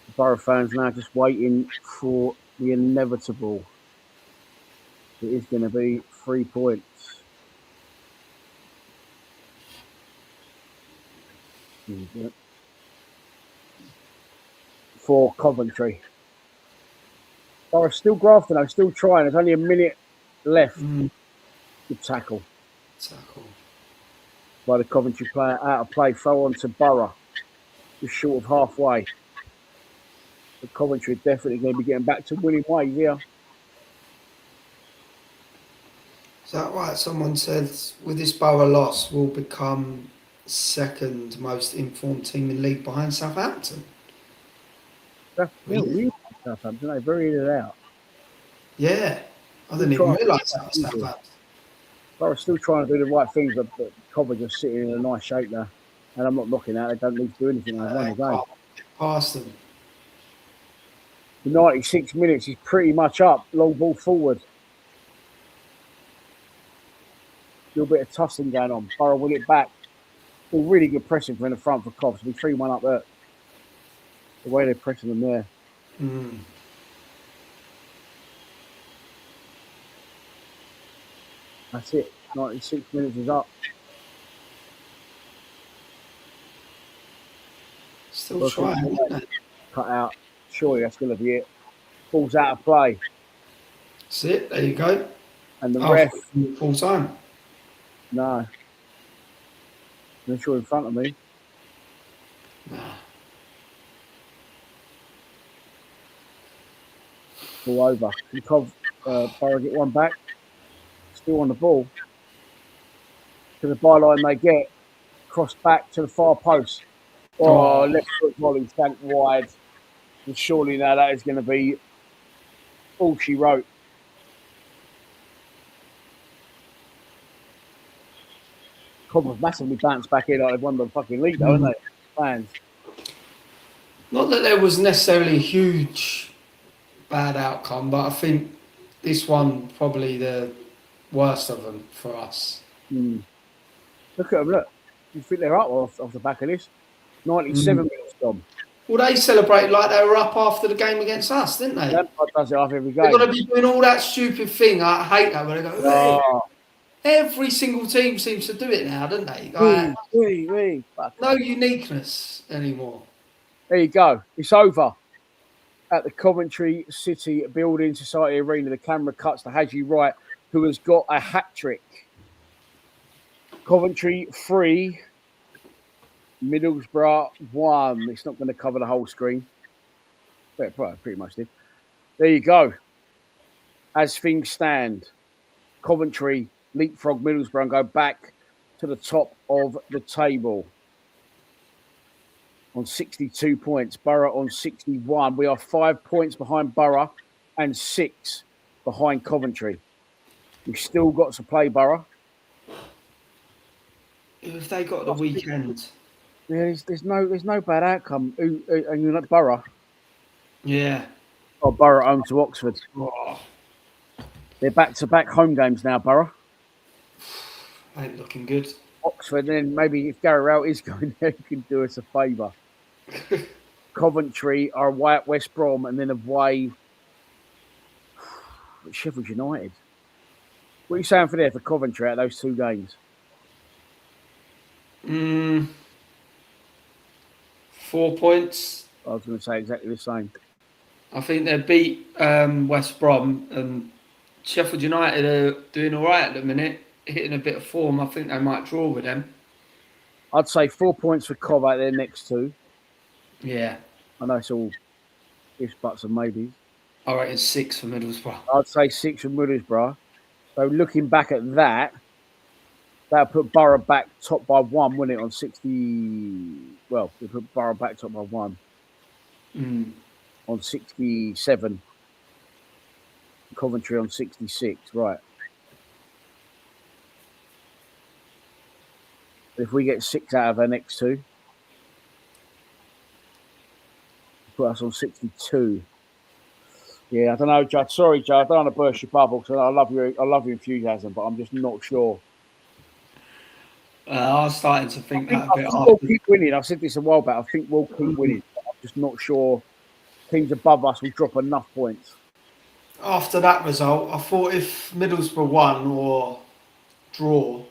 The Borough fans now just waiting for the inevitable. It is going to be 3 points. For Coventry. Borough still grafting, though, still trying. There's only a minute left. Good tackle. By the Coventry player, out of play, throw on to Borough. Just short of halfway. The Coventry are definitely going to be getting back to winning ways here. Is that right? Someone says, with this Borough loss, we'll become second most informed team in the league behind Southampton. Really? Southampton, they buried it out. Yeah. I didn't even realise that was Southampton. Borough's still trying to do the right things, but Coventry are sitting in a nice shape there. And I'm not knocking out. They don't need to do anything. They've won the game. Past them. The 96 minutes is pretty much up. Long ball forward. Still a bit of tussling going on. Borough will it back. Still really good pressing from in the front for Covs. Be 3-1 up there. The way they're pressing them there. That's it. 96 minutes is up. Still trying. Cut out. Surely that's going to be it. Ball's out of play. That's it. There you go. And the ref. Full time. No. Not sure in front of me. Nah. Ball over. Can Borough get one back? Still on the ball. To the byline they get. Cross back to the far post. Oh, left foot volley, sank wide. And surely now that is going to be all she wrote. Cobham's massively bounced back in like they've won the fucking league, though, haven't they? Fans. Not that there was necessarily a huge bad outcome, but I think this one probably the worst of them for us. Look at them, look. You think they're up off the back of this? 97 minutes gone. Well, they celebrated like they were up after the game against us, didn't they? Lampard does it after every game. They're going to be doing all that stupid thing. I hate that when they go, every single team seems to do it now, don't they? Like, no uniqueness anymore. There you go. It's over. At the Coventry City Building Society Arena, the camera cuts to Haji Wright, who has got a hat-trick. Coventry 3, Middlesbrough 1. It's not going to cover the whole screen. But it pretty much did. There you go. As things stand, Coventry leapfrog Middlesbrough and go back to the top of the table on 62 points. Borough on 61. We are 5 points behind Borough and 6 behind Coventry. We've still got to play Borough. If they got the weekend. Yeah, there's no bad outcome. And you're not Borough. Yeah. Oh, Borough home to Oxford. Oh. They're back-to-back home games now, Borough. Ain't looking good. Oxford, then maybe if Gary Rowell is going there, he can do us a favour. Coventry are away at West Brom and then away at Sheffield United. What are you saying for Coventry out of those 2 games? 4 points. I was going to say exactly the same. I think they beat West Brom and Sheffield United are doing all right at the minute. hitting a bit of form, I think they might draw with them. I'd say 4 points for Cov out there next two. Yeah. I know it's all ifs, buts, and maybes. I reckon 6 for Middlesbrough. I'd say 6 for Middlesbrough. So looking back at that, that'll put Borough back top by 1, wouldn't it, on 60... Well, they put Borough back top by 1 on 67. Coventry on 66, right. If we get 6 out of our next two, put us on 62. Yeah, I don't know, Judd. Sorry, Judd. I don't want to burst your bubble because I love your enthusiasm, but I'm just not sure. I was starting to think that a bit after. We'll keep winning. I said this a while back. I think we'll keep winning. I'm just not sure teams above us will drop enough points. After that result, I thought if Middlesbrough won or draw,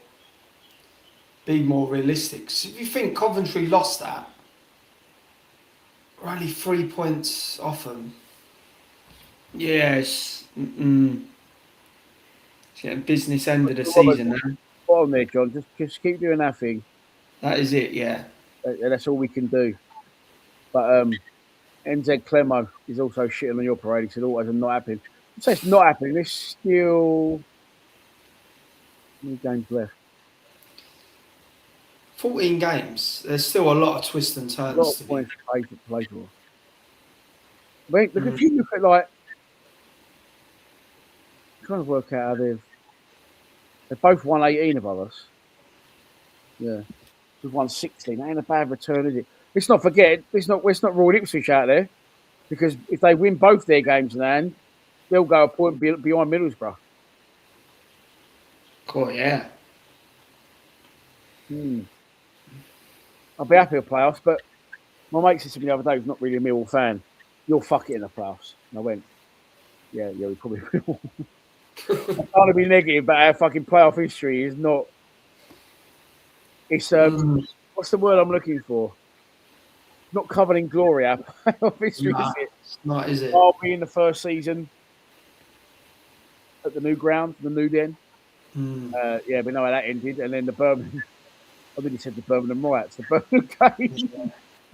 be more realistic. So if you think Coventry lost that, we're only 3 points off them. Yes. It's getting business end of the season now. Bottom there, John. Just keep doing that thing. That is it, yeah. That's all we can do. But NZ Clemo is also shitting on your parade. He said, "Oh, it's not happening." I'd say it's not happening. There's still many games left. 14 games. There's still a lot of twists and turns. A lot of points to play for. But look, if you look at like trying to work out how they've both won 18 above us. Yeah, we've won 16. That ain't a bad return, is it? Let's not forget. Let's not rule Ipswich out there, because if they win both their games in hand, they'll go a point behind Middlesbrough. Oh yeah. I'll be happy with playoffs, but my mate said to me the other day, he's not really a Millwall fan. You'll fuck it in the playoffs. And I went, yeah, we probably will. I'm trying to be negative, but our fucking playoff history is not. It's what's the word I'm looking for? Not covered in glory. Our playoff history is it? It's not, is it? I'll be in the first season at the new ground, the new den. Yeah, we know how that ended, and then the Birmingham. I think he said the Birmingham Riots, the Birmingham game.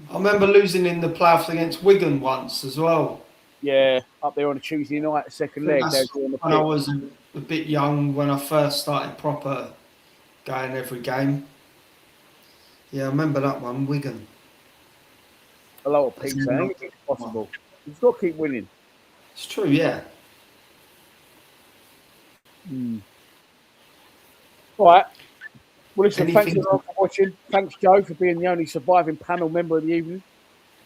I remember losing in the playoffs against Wigan once as well. Yeah, up there on a Tuesday night, second leg. When I was a bit young, when I first started proper going every game. Yeah, I remember that one, Wigan. A lot of people saying anything's possible. You've got to keep winning. It's true, yeah. All right. Well, listen, thanks everyone for watching. Thanks, Joe, for being the only surviving panel member of the evening.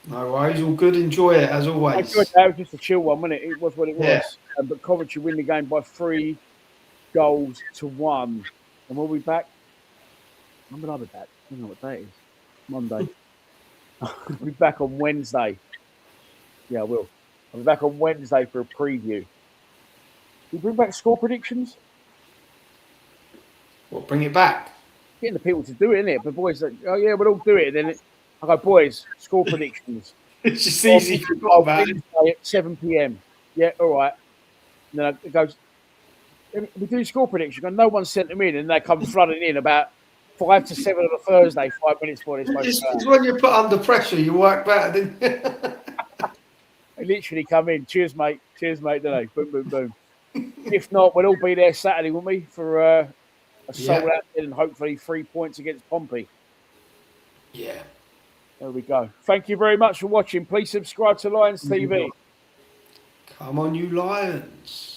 No worries, all good. Enjoy it, as always. I enjoyed that. It was just a chill one, wasn't it? It was what it was. Yeah. But Coventry win the game by 3 goals to 1. And we'll be back. When will I be back? I don't know what day it is. Monday. I'll be back on Wednesday. Yeah, I will. I'll be back on Wednesday for a preview. We bring back score predictions? What, bring it back? Getting the people to do it, innit? But boys, like, oh yeah, we'll all do it. And then I go, boys, score predictions. It's just easy to go about it. At 7 p.m. Yeah, all right. And then it goes, we do score predictions. And no one sent them in, and they come flooding in about 5 to 7 on a Thursday, 5 minutes before this. It's when you're put under pressure, you work better, don't you? They literally come in. Cheers, mate. Cheers, mate. Don't they? Boom, boom, boom. If not, we'll all be there Saturday, won't we? For a sold out and hopefully 3 points against Pompey. Yeah. There we go. Thank you very much for watching. Please subscribe to Lions TV. Come on, you Lions.